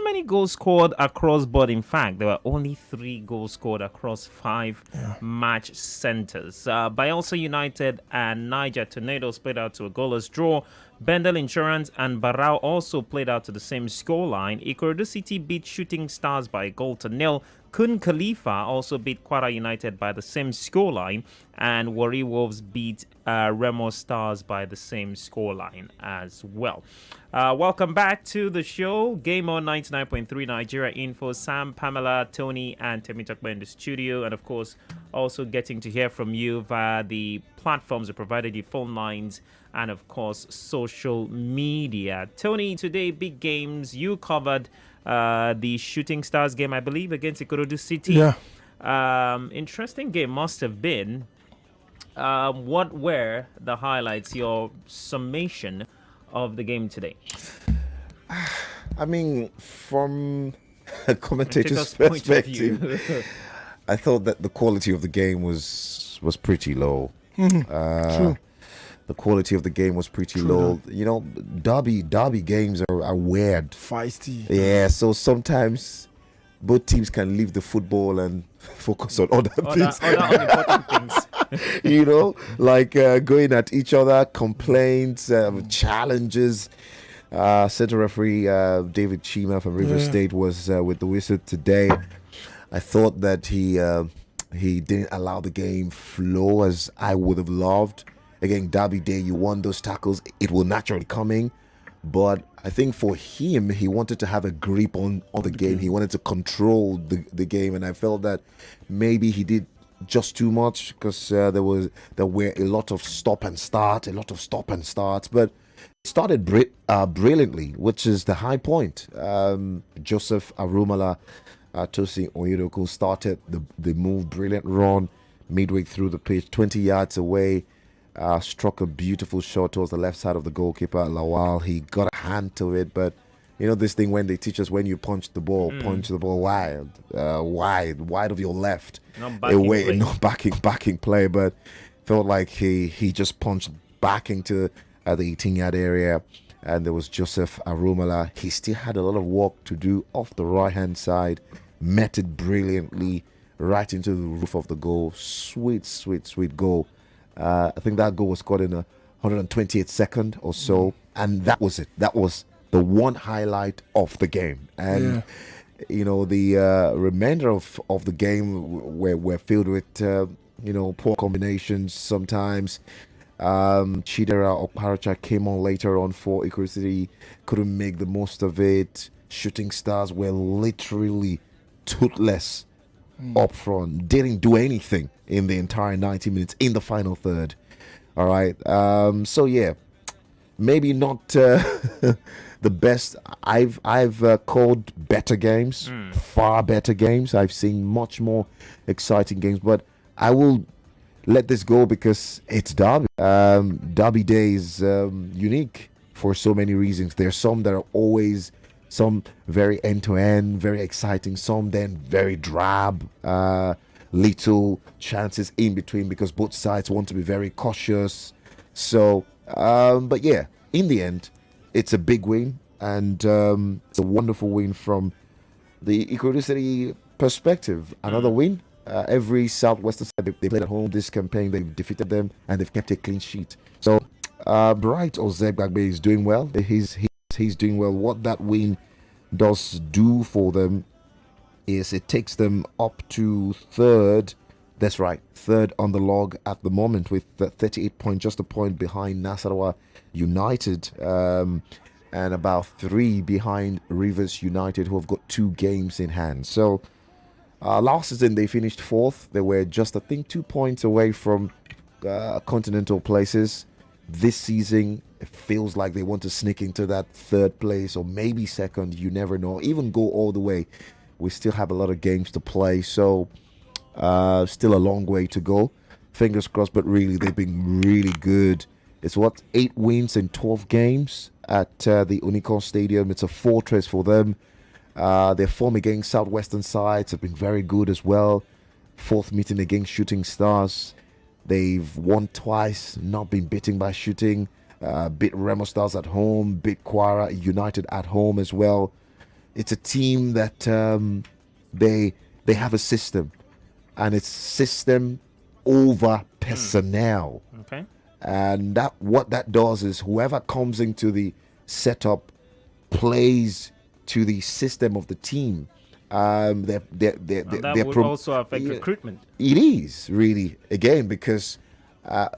many goals scored across board. In fact, there were only 3 goals scored across 5 match centers. Bayelsa United and Niger Tornadoes played out to a goalless draw. Bendel Insurance and Barao also played out to the same scoreline. Ikorodu City beat Shooting Stars by a goal to nil. Kun Khalifa also beat Kwara United by the same scoreline, and Warri Wolves beat Remo Stars by the same scoreline as well. Welcome back to the show. Game On 99.3 Nigeria Info. Sam, Pamela, Tony, and Temitakba in the studio, and of course, also getting to hear from you via the platforms that provided you, phone lines, and of course, social media. Tony, today, big games. You covered the Shooting Stars game, I believe, against Ikorodu City. Yeah. Interesting game must have been. What were the highlights, your summation of the game today? I mean, from a commentator's perspective, I thought that the quality of the game was pretty low. True. The quality of the game was pretty low. You know, derby games are weird. Feisty. Yeah, so sometimes both teams can leave the football and focus on other things. Other unimportant things. You know, like going at each other, complaints, challenges. Center referee David Chima from River State was with the whistle today. I thought that he didn't allow the game flow as I would have loved. Again, Derby Day, you won those tackles, it will naturally come in. But I think for him, he wanted to have a grip on the game. He wanted to control the game, and I felt that maybe he did just too much because there were a lot of stop and starts. But it started brilliantly, which is the high point. Joseph Arumala, Tosin Oyedoko started the move, brilliant run midway through the pitch, 20 yards away. Struck a beautiful shot towards the left side of the goalkeeper, Lawal. He got a hand to it, but you know this thing when they teach us when you punch the ball wide of your left, not backing play. But felt like he just punched back into the 18-yard area, and there was Joseph Arumala. He still had a lot of work to do off the right-hand side, met it brilliantly right into the roof of the goal. Sweet goal. I think that goal was scored in a 128th second or so, and that was it. That was the one highlight of the game. And you know, the remainder of the game were filled with poor combinations sometimes. Chidera Okparacha came on later on for Ikorodu City, couldn't make the most of it. Shooting Stars were literally toothless up front, didn't do anything in the entire 90 minutes in the final third. All right. So yeah, maybe not the best. I've called better games, far better games. I've seen much more exciting games, but I will let this go because it's Derby. Derby Day is unique for so many reasons. There's some that are always some very end-to-end, very exciting, some then very drab, little chances in between because both sides want to be very cautious. So, but yeah, in the end, it's a big win, and it's a wonderful win from the Ikorodu City perspective. Another win. Every Southwestern side they played at home this campaign, they've defeated them, and they've kept a clean sheet. So, Bright Ozegbagbe is doing well. He's doing well. What that win does do for them is it takes them up to third. That's right, third on the log at the moment with 38 points, just a point behind Nasarawa United, and about 3 behind Rivers United, who have got 2 games in hand. So last season they finished 4th. They were just, I think, 2 points away from continental places. This season, it feels like they want to sneak into that 3rd place or maybe 2nd. You never know. Even go all the way. We still have a lot of games to play, so still a long way to go. Fingers crossed, but really, they've been really good. It's 8 wins in 12 games at the Unicon Stadium. It's a fortress for them. Their form against Southwestern sides have been very good as well. 4th meeting against Shooting Stars. They've won twice, not been beaten by Shooting. Beat Remo Stars at home, beat Kwara United at home as well. It's a team that they have a system, and it's system over personnel. Okay. And that what that does is whoever comes into the setup plays to the system of the team. They're That would also affect recruitment. It is really, again, because I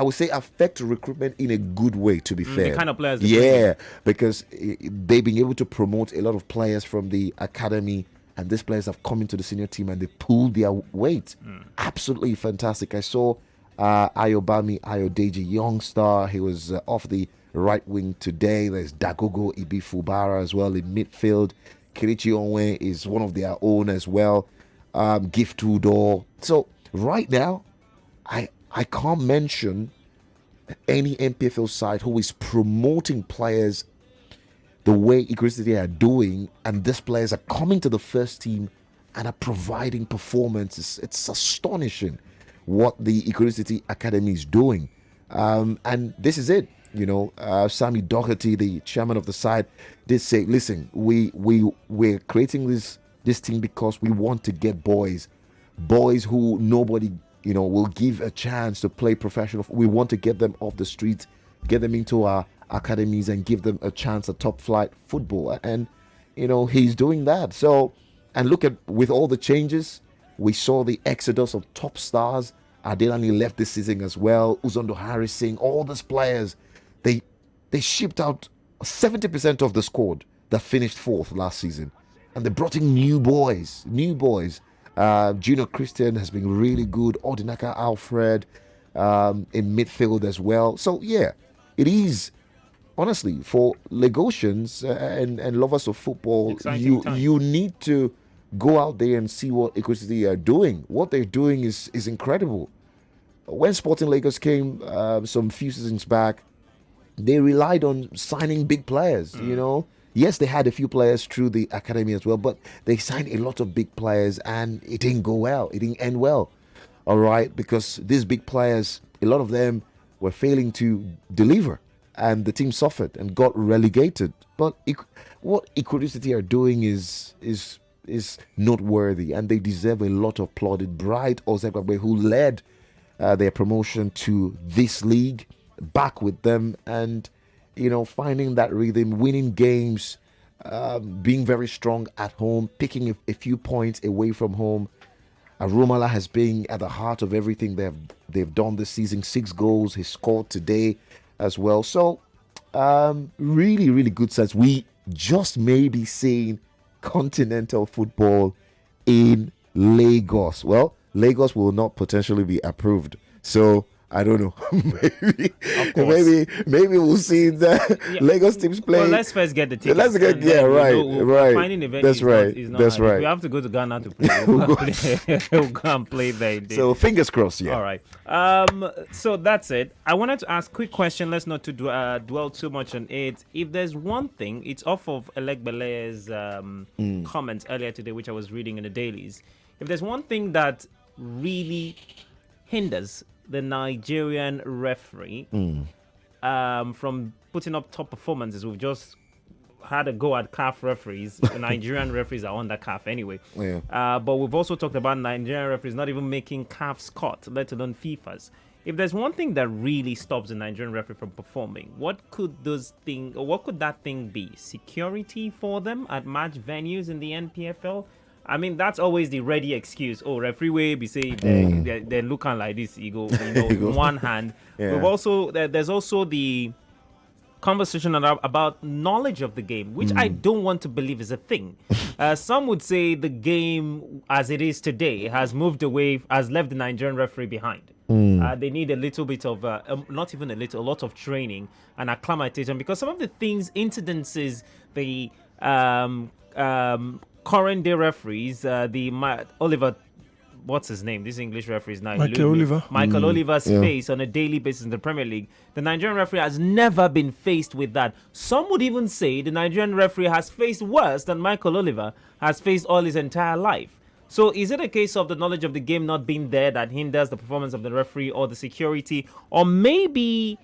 would say affect recruitment in a good way, to be fair. The kind of players they bring in. Because they've been able to promote a lot of players from the academy, and these players have come into the senior team and they pulled their weight. Absolutely fantastic. I saw Ayobami Ayodeji, young star. He was off the right wing today. There's Dagogo Ibifubara as well in midfield. Kirichi Onwe is one of their own as well. Gift Udor. So right now, I can't mention any MPFL side who is promoting players the way Equity are doing, and these players are coming to the first team and are providing performances. It's astonishing what the Equity Academy is doing. And this is it. Sammy Doherty, the chairman of the side, did say, listen, we're creating this team because we want to get boys who nobody will give a chance to play professional. We want to get them off the street, get them into our academies and give them a chance at top flight football. And he's doing that. So, and look at, with all the changes, we saw the exodus of top stars. Adelani left this season as well. Uzondo Harrison, all these players, they shipped out 70% of the squad that finished fourth last season, and they brought in new boys. Junior Christian has been really good. Ordinaka Alfred in midfield as well. So yeah, it is honestly for Lagosians and lovers of football. You need to go out there and see what Equity are doing. What they're doing is incredible. When Sporting Lagos came some few seasons back, they relied on signing big players. Yes, they had a few players through the academy as well, but they signed a lot of big players, and it didn't go well. It didn't end well. All right, because these big players, a lot of them were failing to deliver, and the team suffered and got relegated. But what Equity are doing is noteworthy, and they deserve a lot of plaudit. Bright Ozekwabe, who led their promotion to this league, back with them, and finding that rhythm, winning games, being very strong at home, picking a few points away from home. Arumala has been at the heart of everything they've done this season. 6 goals he scored today as well. So really, really good sense. We just may be seeing continental football in Lagos. Well, Lagos will not potentially be approved. So I don't know. maybe we'll see the Lagos teams play. Well, let's first get the tickets. Let's get right. Finding a venue That's right. Is not That's hard. right. If we have to go to Ghana to play, we'll go and play there. Indeed. So fingers crossed. Yeah. All right. So that's it. I wanted to ask a quick question. Let's not to dwell too much on it. If there's one thing, it's off of Elegbele's comments earlier today, which I was reading in the dailies. If there's one thing that really hinders the Nigerian referee from putting up top performances, we've just had a go at CAF referees. The Nigerian referees are under CAF anyway. Yeah. But we've also talked about Nigerian referees not even making CAF's cut, let alone FIFA's. If there's one thing that really stops the Nigerian referee from performing, what could that thing be? Security for them at match venues in the NPFL? I mean, that's always the ready excuse. Oh, referee way be say they're looking like this. You go, one hand. Yeah. There's also the conversation about knowledge of the game, which I don't want to believe is a thing. Some would say the game as it is today has moved away, has left the Nigerian referee behind. They need a little bit of, not even a little, a lot of training and acclimatization, because some of the incidences, the current day referees, Oliver, what's his name? This English referee is now Michael Oliver's face on a daily basis in the Premier League. The Nigerian referee has never been faced with that. Some would even say the Nigerian referee has faced worse than Michael Oliver has faced all his entire life. So is it a case of the knowledge of the game not being there that hinders the performance of the referee, or the security, or maybe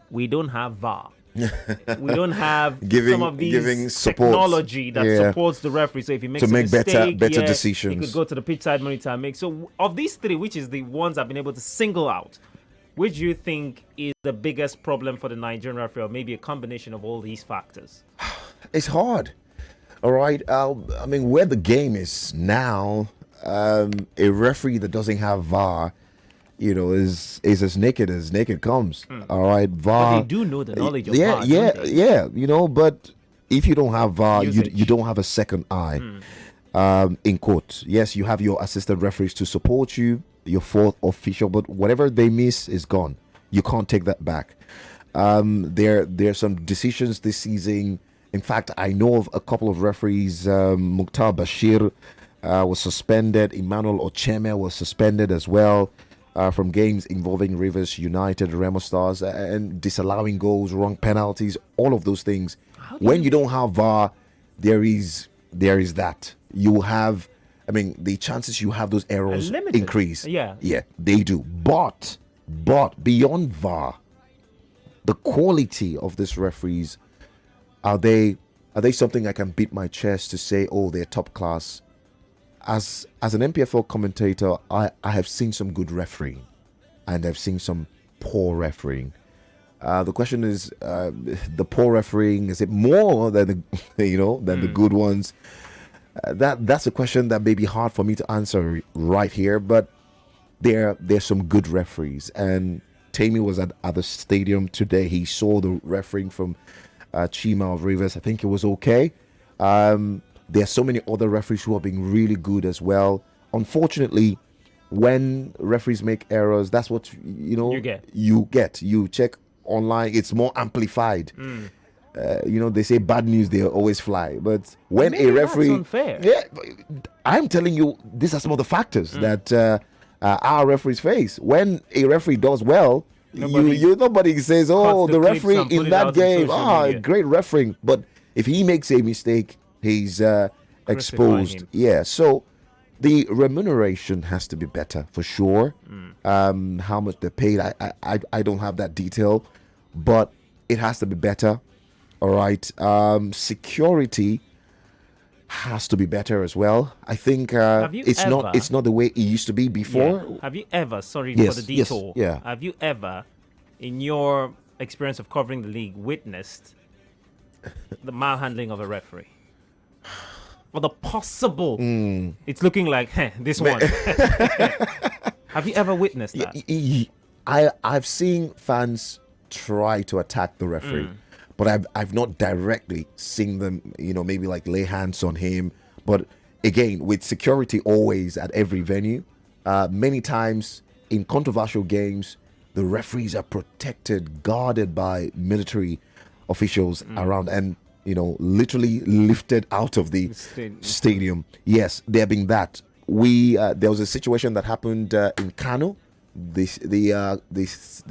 we don't have VAR? We don't have Giving- some of giving these support. technology that Yeah. supports the referee. So if he makes To a make mistake, better he decisions. could go to the pitch side monitor and make. So of these three, which is the ones I've been able to single out, which do you think is the biggest problem for the Nigerian referee, or maybe a combination of all these factors? It's hard. All right. I mean, where the game is now, a referee that doesn't have VAR, is as naked comes. All right, VAR. But they do know the knowledge of yeah, VAR, yeah, don't they? yeah. But if you don't have VAR, Usage. you don't have a second eye. In quote, yes, you have your assistant referees to support you, your fourth official, but whatever they miss is gone. You can't take that back. There's some decisions this season. In fact, I know of a couple of referees. Mukhtar Bashir was suspended. Emmanuel Ocheme was suspended as well from games involving Rivers United, Remo Stars, and disallowing goals, wrong penalties, all of those things. When you don't have VAR, there is that. You have, I mean, the chances you have those errors Limited. increase. Yeah. Yeah, they do. But beyond VAR, the quality of these referees, are they something I can beat my chest to say, oh, they're top class? As an MPFL commentator, I have seen some good refereeing, and I've seen some poor refereeing. The question is, the poor refereeing, is it more than the good ones? That's a question that may be hard for me to answer right here, but there's some good referees. And Tammy was at the stadium today. He saw the refereeing from Chima of Rivers. I think it was okay. There are so many other referees who are being really good as well. Unfortunately, when referees make errors, that's what you get. You check online, it's more amplified. They say bad news, they always fly. But when Maybe a referee, that's unfair. yeah, I'm telling you, these are some of the factors that our referees face. When a referee does well, nobody says, oh, the the clips referee and put in it that out on game, social media. great refereing. But if he makes a mistake, he's exposed. him. Yeah, so the remuneration has to be better for sure. How much they're paid, I don't have that detail, but it has to be better. All right. Security has to be better as well. I think it's not the way it used to be before. Yeah. Have you ever, sorry Yes, for the yes, detour, yeah. have you ever, in your experience of covering the league, witnessed the malhandling of a referee? Or the possible, it's looking like, this one. Have you ever witnessed that? I've seen fans try to attack the referee, but I've not directly seen them, maybe like lay hands on him. But again, with security always at every venue, many times in controversial games, the referees are protected, guarded by military officials around, and literally lifted out of the stadium. Yes, there being that. There was a situation that happened in Kano. The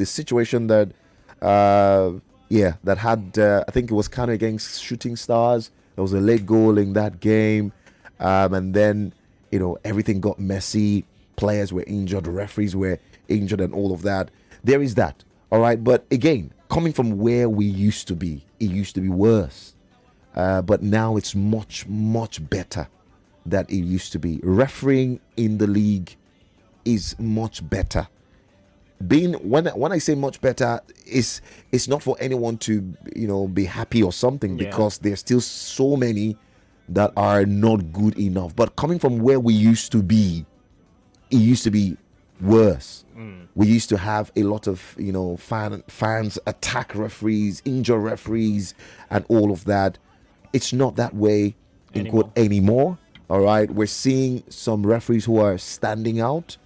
situation that that had I think it was Kano against Shooting Stars. There was a late goal in that game, and then everything got messy. Players were injured, referees were injured, and all of that. There is that. All right, but again, coming from where we used to be, it used to be worse. But now it's much, much better than it used to be. Refereeing in the league is much better. When I say much better, it's not for anyone to be happy or something, because there's still so many that are not good enough. But coming from where we used to be, it used to be worse. We used to have a lot of fans attack referees, injure referees, and all of that. It's not that way in quote anymore. All right, we're seeing some referees who are standing out.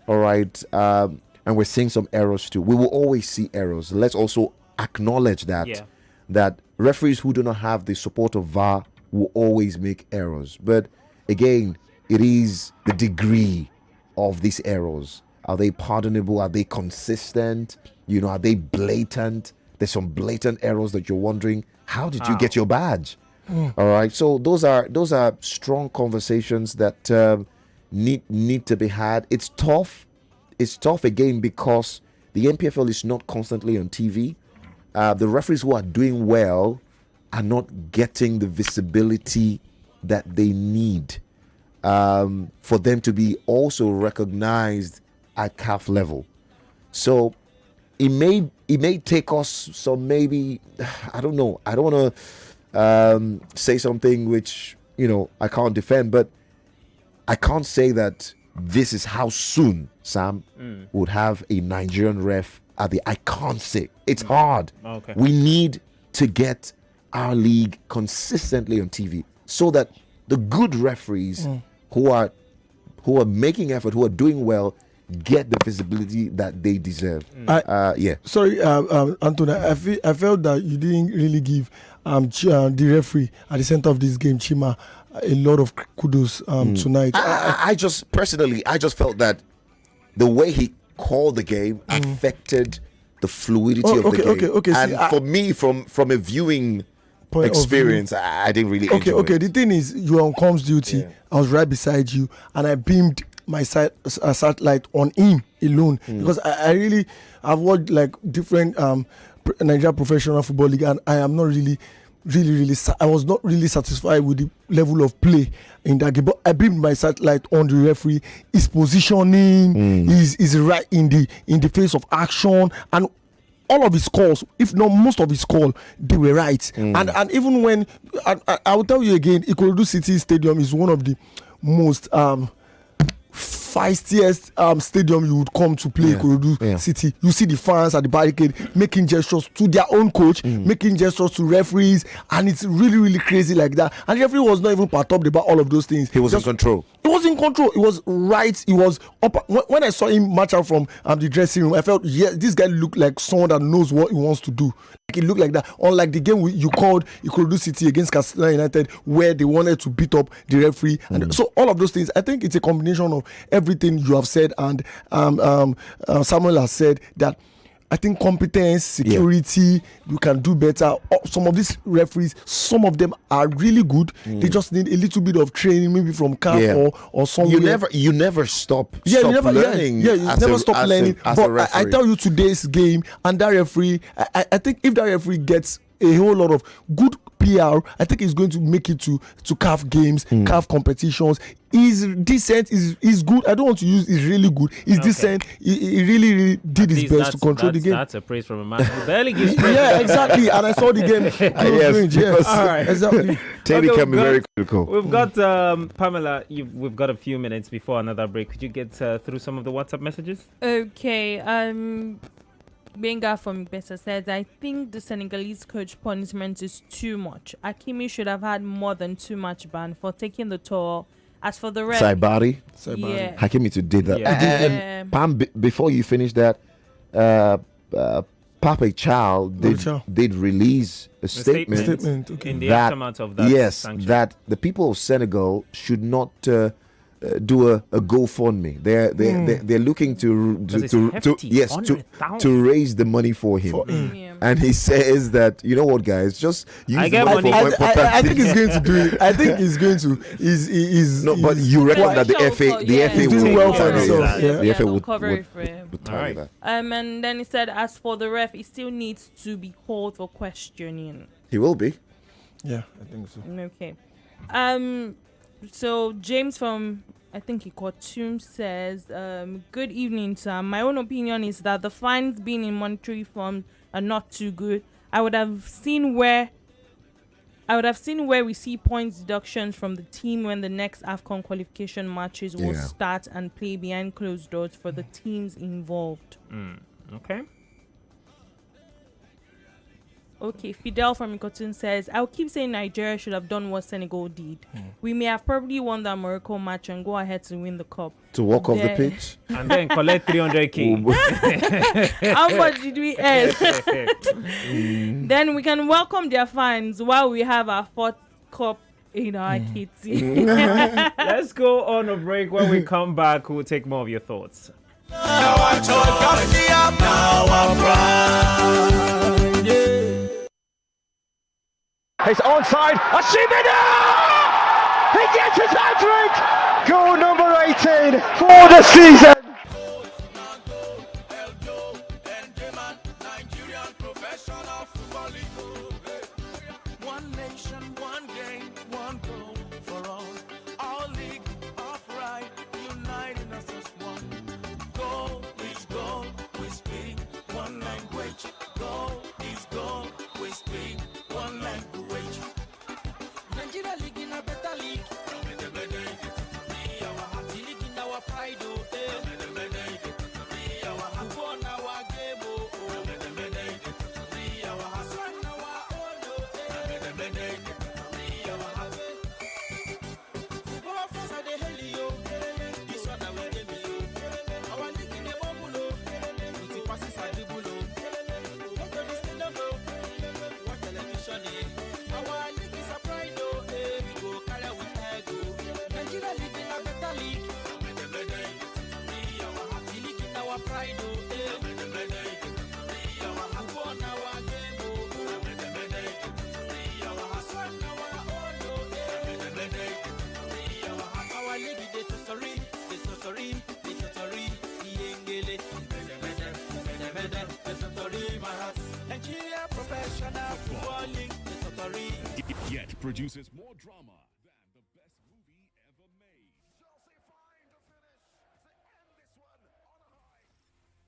All right, and we're seeing some errors too. We will always see errors. Let's also acknowledge that referees who do not have the support of VAR will always make errors. But again, it is the degree of these errors. Are they pardonable? Are they consistent? Are they blatant? There's some blatant errors that you're wondering, how did you get your badge? All right, so those are strong conversations that need to be had. It's tough again because the NPFL is not constantly on TV. the referees who are doing well are not getting the visibility that they need for them to be also recognized at CAF level. So it may take us some, maybe, I don't know. I don't want to say something which, I can't defend, but I can't say that this is how soon Sam would have a Nigerian ref at the. I can't say. It's hard. Okay. We need to get our league consistently on TV so that the good referees who are making effort, who are doing well, get the visibility that they deserve. Sorry, Anthony. I felt that you didn't really give the referee at the center of this game, Chima, a lot of kudos tonight. I just felt that the way he called the game affected the fluidity of the game. Okay. And See, for me, from a viewing experience, I didn't really enjoy it. The thing is, you were on comms duty. Yeah. I was right beside you, and I beamed my satellite on him alone because I've watched like different Nigeria professional football league, and I am not really I was not really satisfied with the level of play in that game. But I beamed my satellite on the referee. His positioning is right in the face of action, and all of his calls, if not most of his calls, they were right. And even when I will tell you again, Ikorodu City Stadium is one of the most feistiest stadium you would come to play Ikorodu City. You see the fans at the barricade making gestures to their own coach, making gestures to referees, and it's really, really crazy like that. And the referee was not even perturbed about all of those things. He was in control. He was in control. He was right. He was up. When I saw him march out from the dressing room, I felt, this guy looked like someone that knows what he wants to do. Like, it looked like that. Unlike the game you called Ikorodu City against Katsina United, where they wanted to beat up the referee. And so all of those things, I think it's a combination of everything you have said and Samuel has said, that I think competence, security, you can do better. Some of these referees, some of them are really good. They just need a little bit of training, maybe from camp or somewhere. You never stop learning. You never stop learning. But I tell you, today's game and that referee, I think if that referee gets a whole lot of good PR, I think he's going to make it to CAF games, CAF competitions. He's decent, he's good. I don't want to use he's really good. He's decent. He really did his best to control the game. That's a praise from a man who barely gives praise. Yeah, exactly. And I saw the game. Yes. All right. Exactly. Teddy can be very critical. We've got Pamela. We've got a few minutes before another break. Could you get through some of the WhatsApp messages? Okay. Benga from Bessa says, I think the Senegalese coach punishment is too much. Akimi should have had more than too much ban for taking the toll. As for the rest, Saibari. Yeah. Hakimi did that. Yeah. Pam, before you finish that, Papa Chow did release a statement Okay. In the aftermath of that sanction. that the people of Senegal should not do a GoFundMe. They're looking to raise the money for him. And he says that, you know what, guys, just use the money for more important I think he's going to do it. I think he's going to. But you reckon that the FA will doing well for himself. The FA would cover it for him. tell you that. And then he said, as for the ref, he still needs to be called for questioning. He will be. Yeah, I think so. Okay. So James from, I think he called Tomb, says, good evening, Sam. My own opinion is that the fines being in monetary form are not too good. I would have seen where we see points deductions from the team when the next AFCON qualification matches will start and play behind closed doors for the teams involved. Okay. Okay, Fidel from Ikotun says, I'll keep saying Nigeria should have done what Senegal did. We may have probably won that Morocco match and go ahead to win the cup. To walk off the pitch? And then collect 300K. How much did we earn? Then we can welcome their fans while we have our fourth cup in our kitty. Let's go on a break. When we come back, we'll take more of your thoughts. It's onside. Ashimina! He gets his hat-trick! Goal number 18 for the season! Nigerian professional Nigeria league in a better league. Our heart league in our pride, oh, our heart won our game, oh, our heart won our own, our heart. Football fans are the helio. This one our game, our league in the bubble, with the passes are the bull, go to the stadium, watch television, our league is a pride, oh, we go carry with ego. Nigeria league in a better league. Our heart league in our pride, oh, our heart won our game, oh, our heart won our own, oh, our league is the totally, the totally, my heart. Nigeria professional football league, the totally. Yet produces more drama than the best movie ever made. Chelsea find the finish to end this one on a high.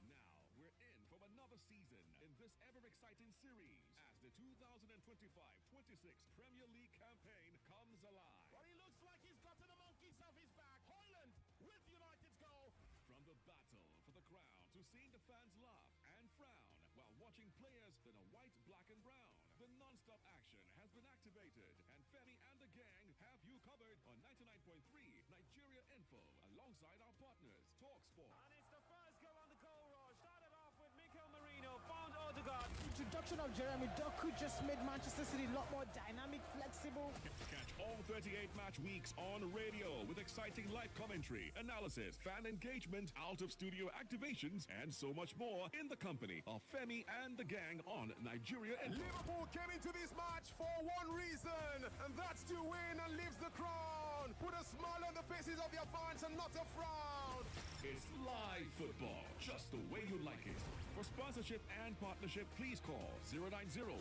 Now we're in for another season in this ever-exciting series as the 2025-26 Premier League campaign comes alive. But he looks like he's gotten the monkeys off his back. Hoyland with United's goal. From the battle for the crown to seeing the fans laugh and frown while watching players in a white, black and brown. The non-stop action has been activated, and Femi and the gang have you covered on 99.3 Nigeria Info alongside our partners, Talk Sport. And it's the first goal on the goal rush. Started off with Mikel Merino, found Odegaard. Introduction of Jeremy Doku just made Manchester City a lot more dynamic, flexible. Catch all 38 match weeks on radio with exciting live commentary, analysis, fan engagement, out-of-studio activations, and so much more in the company of Femi and the gang on Nigeria Info. Liverpool came into this match for one reason, and that's to win and lift the crown. Put a smile on the faces of their fans and not a frown. It's live football, just the way you like it. For sponsorship and partnership, please call 090-1108-0245.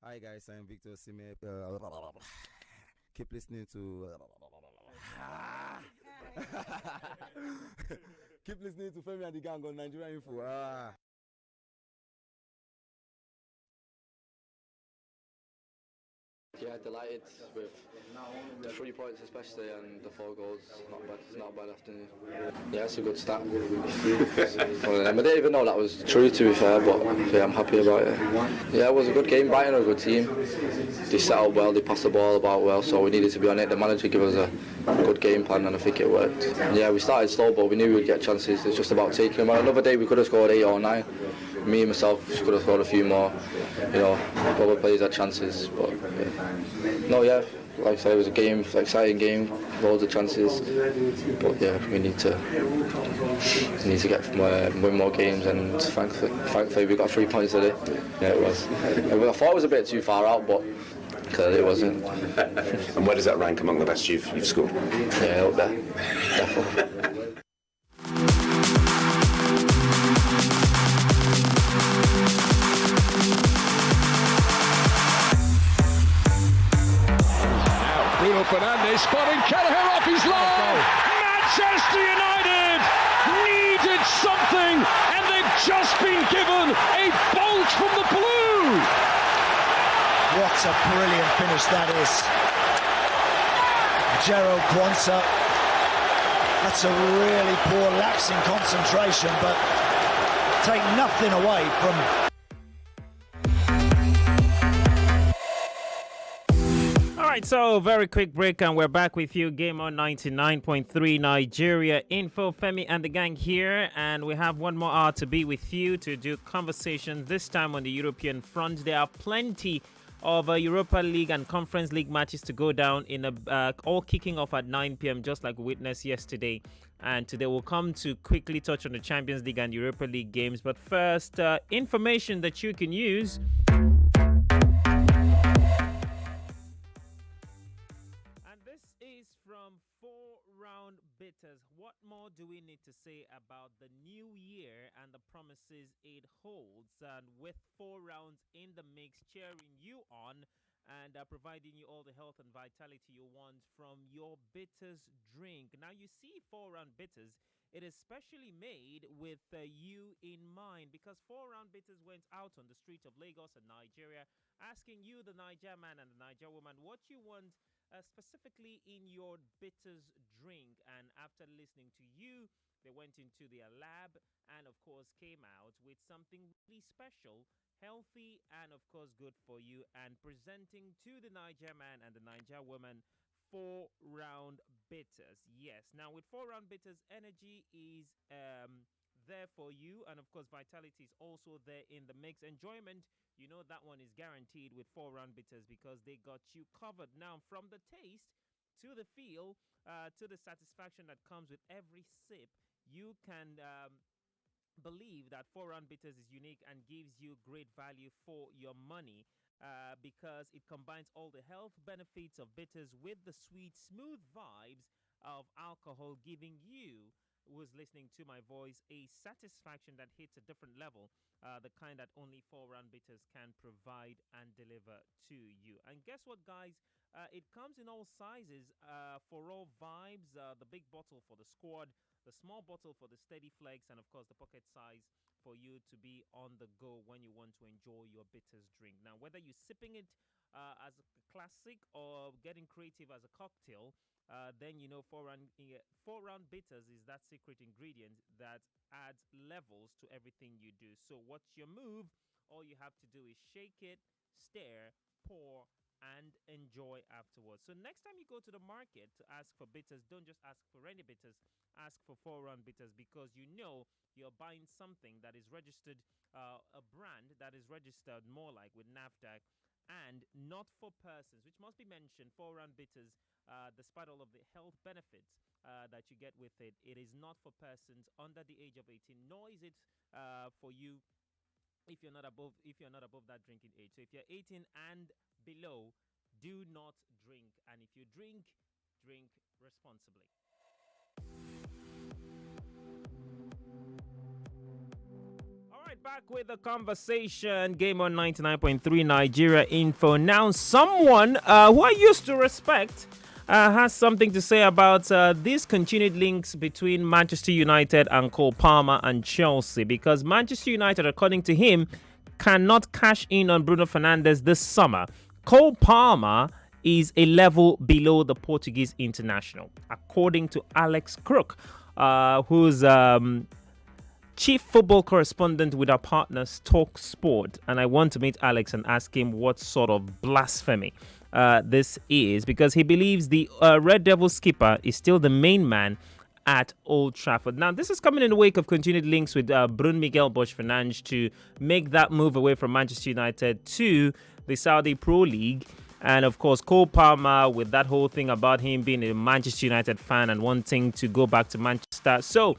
Hi guys, I'm Victor Sime. Keep listening to. Keep listening to Femi and the Gang on Nigeria Info. Yeah, delighted with the 3 points especially and the 4 goals. Not bad. It's not a bad afternoon. Yeah, it's a good start. I didn't even know that was true, to be fair, but yeah, I'm happy about it. Yeah, it was a good game. Brighton are a good team. They set up well, they passed the ball about well, so we needed to be on it. The manager gave us a good game plan and I think it worked. Yeah, we started slow, but we knew we'd get chances. It's just about taking them. On another day we could have scored 8 or 9. Me and myself could have scored a few more. You know, other players had chances, but no, yeah, like I said, it was a game, exciting game, loads of chances. But yeah, we need to get win more games, and thankfully we got 3 points today. Yeah, it was. I thought it was a bit too far out, but clearly it wasn't. And where does that rank among the best you've scored? Yeah, up there, definitely. Bruno Fernandes spotting Kelleher off his line. Manchester United needed something, and they've just been given a bolt from the blue. What a brilliant finish that is. Gerald Quansah. That's a really poor lapse in concentration, but take nothing away from. Alright, so very quick break and we're back with you. Game on 99.3 Nigeria Info. Femi and the gang here, and we have one more hour to be with you to do conversation, this time on the European front. There are plenty of Europa League and Conference League matches to go down in all kicking off at 9 p.m. just like we witnessed yesterday. And today we'll come to quickly touch on the Champions League and Europa League games. But first, information that you can use. Bitters. What more do we need to say about the new year and the promises it holds? And with 4 rounds in the mix, cheering you on and providing you all the health and vitality you want from your Bitters drink. Now, you see 4-round Bitters It is specially made with you in mind because 4 round bitters went out on the streets of Lagos and Nigeria asking you, the Niger man and the Niger woman, what you want specifically in your bitters drink. And after listening to you, they went into their lab and, of course, came out with something really special, healthy, and, of course, good for you, and presenting to the Niger man and the Niger woman 4 round bitters. Yes. Now, with 4 round bitters, energy is there for you, and of course, vitality is also there in the mix. Enjoyment, you know, that one is guaranteed with 4 round bitters because they got you covered. Now, from the taste to the feel, to the satisfaction that comes with every sip, you can believe that 4 round bitters is unique and gives you great value for your money. Because it combines all the health benefits of bitters with the sweet, smooth vibes of alcohol, giving you, who is listening to my voice, a satisfaction that hits a different level, the kind that only 4 round bitters can provide and deliver to you. And guess what, guys? It comes in all sizes for all vibes. The big bottle for the squad, the small bottle for the steady flex, and of course the pocket size for you to be on the go when you want to enjoy your bitters drink. Now, whether you're sipping it as a classic or getting creative as a cocktail, then you know 4 round bitters is that secret ingredient that adds levels to everything you do. So what's your move? All you have to do is shake it, stir, pour, and enjoy afterwards. So next time you go to the market to ask for bitters, don't just ask for any bitters, ask for 4 round bitters, because you know you're buying something that is registered, a brand that is registered more like with NAFDAC, and not for persons, which must be mentioned. 4 round bitters, despite all of the health benefits that you get with it, it is not for persons under the age of 18, nor is it for you if you're not above that drinking age. So if you're 18 and below, do not drink, and if you drink responsibly. All right, back with the conversation. Game on 99.3 Nigeria Info. Now, someone who I used to respect has something to say about these continued links between Manchester United and Cole Palmer and Chelsea, because Manchester United, according to him, cannot cash in on Bruno Fernandes this summer. Cole Palmer is a level below the Portuguese international, according to Alex Crook, who's chief football correspondent with our partners Talk Sport. And I want to meet Alex and ask him what sort of blasphemy this is, because he believes the Red Devils skipper is still the main man at Old Trafford. Now, this is coming in the wake of continued links with Bruno Miguel Bosch Fernandes to make that move away from Manchester United to the Saudi Pro League. And of course, Cole Palmer, with that whole thing about him being a Manchester United fan and wanting to go back to Manchester. So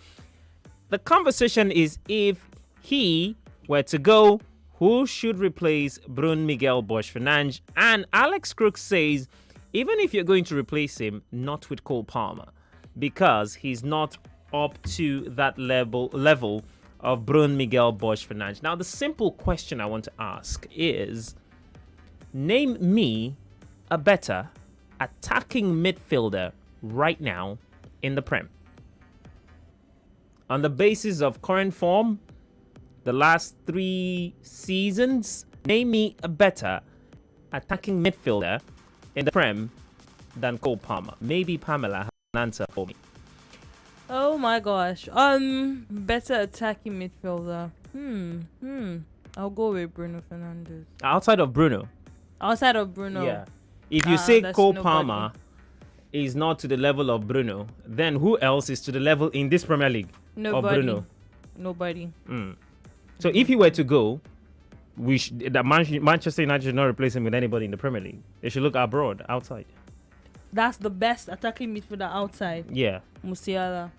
the conversation is, if he were to go, who should replace Bruno Miguel Bosch Fernandes? And Alex Crook says, even if you're going to replace him, not with Cole Palmer, because he's not up to that level of Bruno Miguel Bosch Fernandes. Now, the simple question I want to ask is, name me a better attacking midfielder right now in the Prem. On the basis of current form, the last 3 seasons, name me a better attacking midfielder in the Prem than Cole Palmer. Maybe Pamela has an answer for me. Oh my gosh. Better attacking midfielder. I'll go with Bruno Fernandes. Outside of Bruno? Outside of Bruno. Yeah. If you say Cole nobody. Palmer is not to the level of Bruno, then who else is to the level in this Premier League of Bruno? Nobody. So if he were to go, Manchester United should not replace him with anybody in the Premier League. They should look abroad, outside. That's the best attacking midfielder outside. Yeah. Musiala.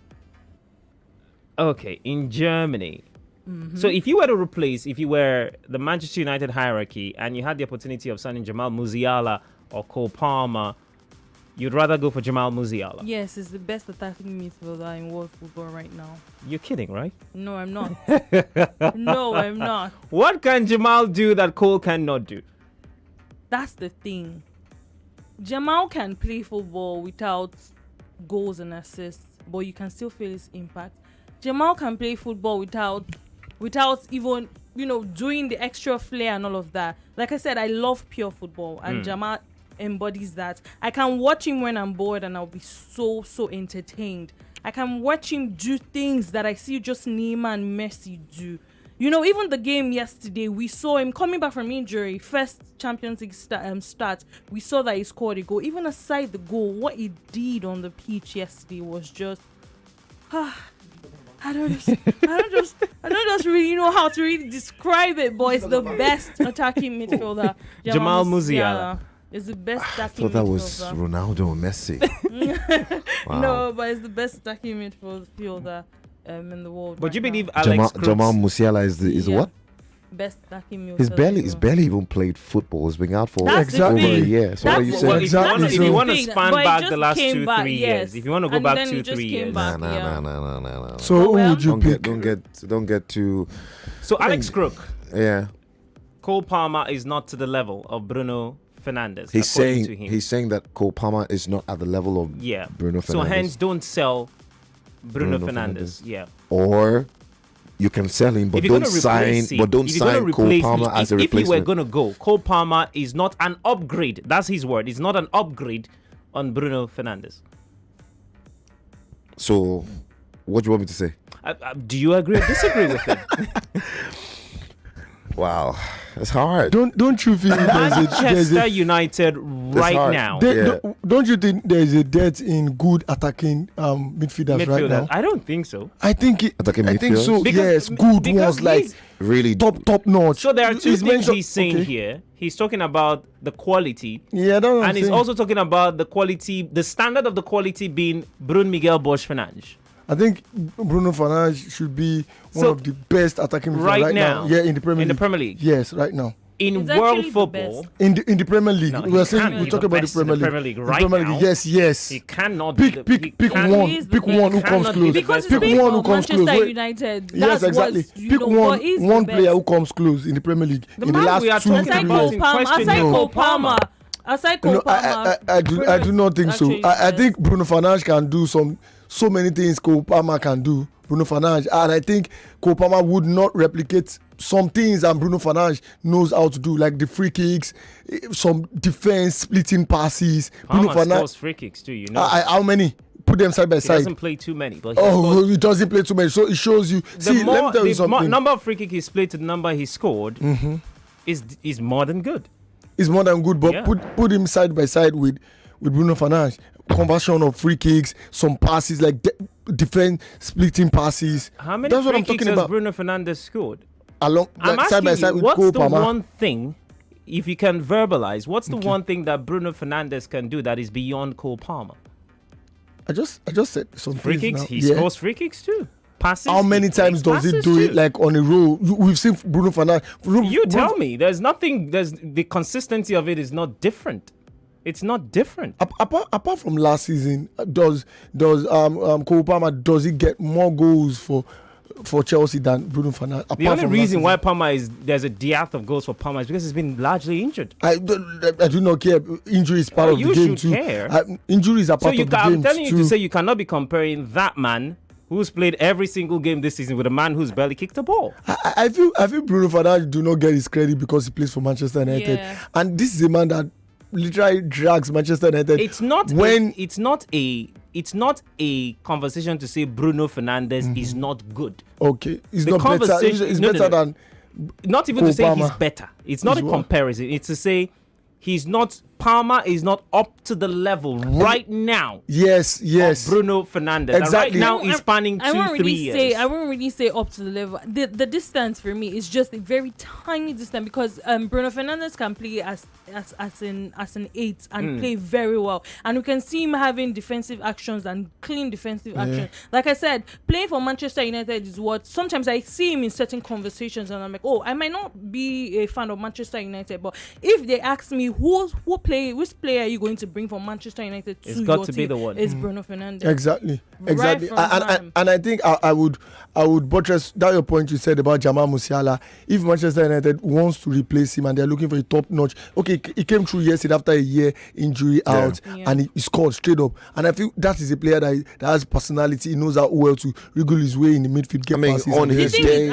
Okay, in Germany. So if you were the Manchester United hierarchy and you had the opportunity of signing Jamal Musiala or Cole Palmer, you'd rather go for Jamal Musiala? Yes, it's the best attacking midfielder in world football right now. You're kidding, right? No, I'm not. No, I'm not. What can Jamal do that Cole cannot do? That's the thing. Jamal can play football without goals and assists, but you can still feel his impact. Jamal can play football without even, doing the extra flair and all of that. Like I said, I love pure football, and Jamal embodies that. I can watch him when I'm bored, and I'll be so entertained. I can watch him do things that I see just Neymar and Messi do. Even the game yesterday, we saw him coming back from injury, first Champions League start. We saw that he scored a goal. Even aside the goal, what he did on the pitch yesterday was just, I don't just really know how to really describe it, but it's the best attacking midfielder. Jamal Musiala is the best attacking I thought that was midfielder. Ronaldo and Messi. Wow. No, but it's the best attacking midfielder in the world. But right you believe now. Alex Crooks? Jamal Musiala is what? Best attacking midfielder. He's barely even played football. He's been out for That's over a thing. year. So what are you That's saying? Exactly. If you want to Thing, span but he back just the last came 2-3 back, years, yes. if you want to go And back then he 2-3 just came years, back. No. So Oh, who well. would you pick? Don't get too. So Alex Crook, Yeah. Cole Palmer is not to the level of Bruno Fernandes. He's according to him. saying that Cole Palmer is not at the level of Bruno Fernandes. So hence, don't sell Bruno Bruno Fernandes. Yeah. Or you can sell him, but If you're don't gonna sign. replace him, But don't if you're gonna sign Cole replace Palmer him, as a if you were replacement. going to go, Cole Palmer is not an upgrade. That's his word. It's not an upgrade on Bruno Fernandes. So, what do you want me to say? Do you agree or disagree with him? Wow, it's hard. Don't you feel Manchester United right hard. now? don't you think there is a dearth in good attacking midfielders right now? I don't think so. I think Attacking I think so. Because- yes, good because ones like he's- Really top notch. So there are two things mentioned- he's saying okay. here. He's talking about the quality, Yeah, that's what I'm and he's saying. also talking about the quality, the standard of the quality being Bruno Miguel Bosch Fernandes. I think Bruno Fernandes should be one So, of the best attacking midfielders right now, Yeah, in the Premier in League. the Premier League. Yes, right now. In He's world actually the football, best. In the Premier League, No, we he are saying can't we be talk the about the best in Premier the League. Premier League The right Premier now. League, yes. he cannot be the- he Pick cannot- one. He is Pick the one who best. comes Cannot be close. the Because best he's Pick playing one for who comes Manchester close. United. Yes, That's exactly. What, Pick but one he's the player best. who comes close in the Premier League The in the man last we are 2 talking three Aside about years. in Cole Palmer, question aside is Cole Cole Palmer. Palmer, aside Cole No, Palmer. I do not think so. Actually, I yes. think Bruno Fernandes can do so many things Cole Palmer can do. Bruno Fernandes, and I think Cole Palmer would not replicate some things that Bruno Fernandes knows how to do, like the free kicks, some defense, splitting passes. Palmer Bruno Fernandes, scores free kicks too. You know, how many? Put them side by he side. doesn't play too many, but he scores. Oh, he doesn't play too many, so it shows you. See, let me tell you something. number of free kicks he's played to the number he scored is more than good. It's more than good, but Yeah. put him side by side with Bruno Fernandes. Conversion of free kicks, some passes like defense splitting passes. How many That's what free I'm kicks talking has about. Bruno Fernandes scored? Along I'm like, side by asking side you, with what's Cole the Palmer. one thing, if you can verbalize, what's the one thing that Bruno Fernandes can do that is beyond Cole Palmer? I just said some Free things kicks, now. he Yeah. scores free kicks too. Passes. How many he times takes does he passes do it too. like on a row? We've seen Bruno Fernandes. You tell me. There's nothing. There's the consistency of it is not different. It's not different. Apart from last season, does Cole Palmer, does he get more goals for Chelsea than Bruno Fernandes? The only reason why Palmer is there's a dearth of goals for Palmer is because he's been largely injured. I do not care. Injury is part of you the game should too. care. Injuries are So part of the game I'm telling you too. to say you cannot be comparing that man who's played every single game this season with a man who's barely kicked a ball. I feel Bruno Fernandes do not get his credit because he plays for Manchester United, Yeah. and this is a man that literally drags Manchester United. It's not a conversation to say Bruno Fernandes is not good. Okay, he's The not better. conversation- He's no, no, better no. than. Not even Cole to say Palmer. he's better. It's not He's a what? comparison. It's to say Palmer is not up to the level right now. Yes. Of Bruno Fernandes. And Exactly. right now he's spanning I won't 2-3 really years. I won't really say up to the level. The distance for me is just a very tiny distance because Bruno Fernandes can play as an 8 and play very well, and we can see him having defensive actions and clean defensive actions. Like I said, playing for Manchester United is what sometimes I see him in certain conversations, and I'm like, oh, I might not be a fan of Manchester United, but if they ask me who plays player are you going to bring from Manchester United to It's got your to team? be the one. It's Bruno Fernandes. Exactly. Right from And I think I would buttress that your point you said about Jamal Musiala. If Manchester United wants to replace him and they're looking for a top notch, okay, he came through yesterday after a year injury out, and he scored straight up. And I feel that is a player that has personality. He knows how well to wriggle his way in the midfield. Get passes on his day,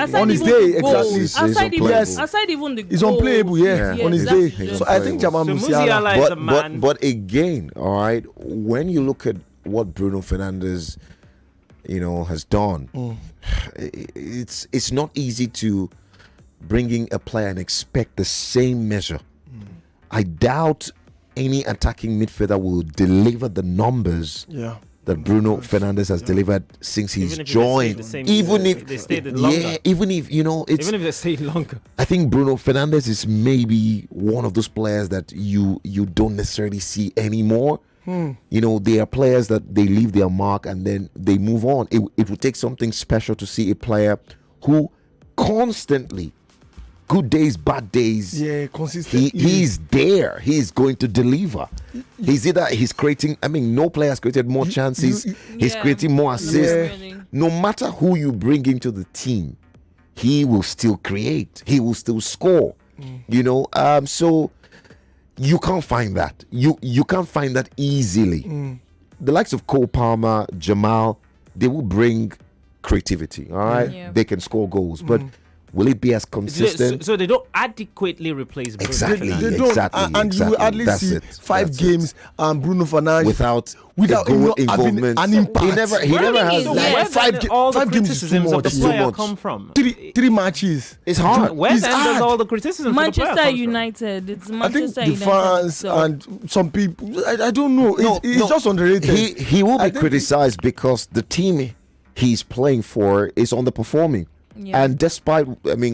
exactly. Aside even the he's goals, unplayable, on his day. So I think Jamal Musiala. is a man. But again, all right, when you look at what Bruno Fernandes, has done, it's not easy to bring in a player and expect the same measure. I doubt any attacking midfielder will deliver the numbers that Bruno Fernandes has delivered since he's joined. Even if they stayed longer. Even if they stay longer. I think Bruno Fernandes is maybe one of those players that you don't necessarily see anymore. They are players that they leave their mark and then they move on. It would take something special to see a player who constantly, good days, bad days, consistent. He's there. He's going to deliver. He's creating. No player has created more chances. He's creating more assists. No matter who you bring into the team, he will still create. He will still score. So you can't find that. You can't find that easily. The likes of Cole Palmer, Jamal, they will bring creativity. All right, they can score goals, but will it be as consistent? So they don't adequately replace Bruno Exactly. Fernandes. They don't. And you will hardly see 5 games Bruno Fernandes without goal involvement. An impact. He never has So that. where Five then all the five games is too criticisms of the much. player much. come from? Three matches. It's hard. Where It's then does hard. all the criticism for the player Manchester come United. It's I think Manchester the United. fans so. and some people, I don't know. It's just underrated. He will I be think criticized because the team he's playing for is underperforming. Yeah. And despite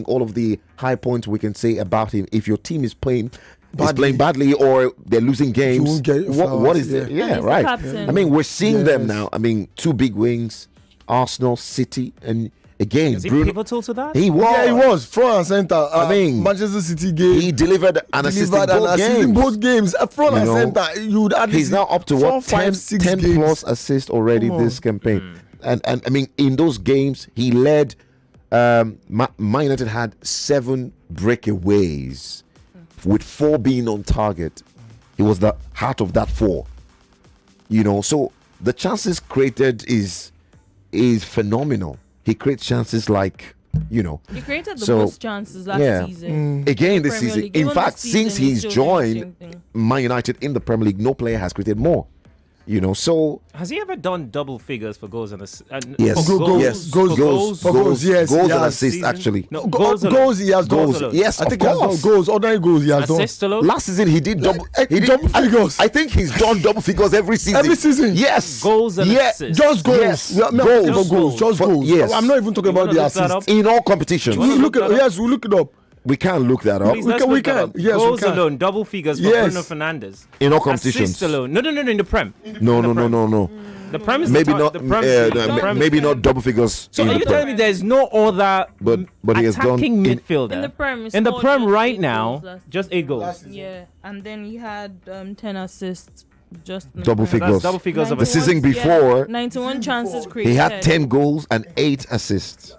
all of the high points we can say about him, if your team is playing badly or they're losing games, won't get what is flowers, it? And Yeah, he's the right. captain. We're seeing them Yes. now. 2 big wings, Arsenal, City, and again, Is he Bruno. pivotal to that? He was. Yeah, he was front and center. Manchester City game. He delivered an assist in both games. Front and center. You would add He's now up to 4, what 5, 10 6 games. plus assists already this campaign. And in those games he led. Man United had 7 breakaways, with 4 being on target. He was the heart of that 4. So the chances created is phenomenal. He creates chances like He created the so, most chances last season. Again this Premier season. League. In Even fact, this season, since he's he's still doing the joined same thing. Man United in the Premier League, no player has created more. So has he ever done double figures for goals and assists? yes, Goals, yes, and yes. assists actually. No, Goals he has done. Goals, yes, I of think he has course. done goals. Ordinary goals he has done. Assists alone? Last season he did double. Double figures. I think he's done double figures every season. Every season. Yes. Goals and assists. Just goals. Yes. We are not talking about Goals. goals. Just goals. Yes. I'm not even talking about the look that assists. up? In all competitions. We look it. Yes, we look it up. We can't look that up. Please, We let's can- we look that can. up. Yes, we Goals can. alone, double figures for Yes. Bruno Fernandes. In all competitions. Assists alone. No, in the Prem. No. The Prem is Maybe the not. The Prem is the Prem is- Maybe not double figures. So in are the you Prem. telling me there's no other But he has done attacking in- midfielder In the Prem, he in the scored Prem just right 8 now? goals last Just 8 goals. Yeah, and then he had 10 assists. Just in the Double Prem. figures. That's double figures of The assists. season before, 91 chances created. he had 10 goals and 8 assists.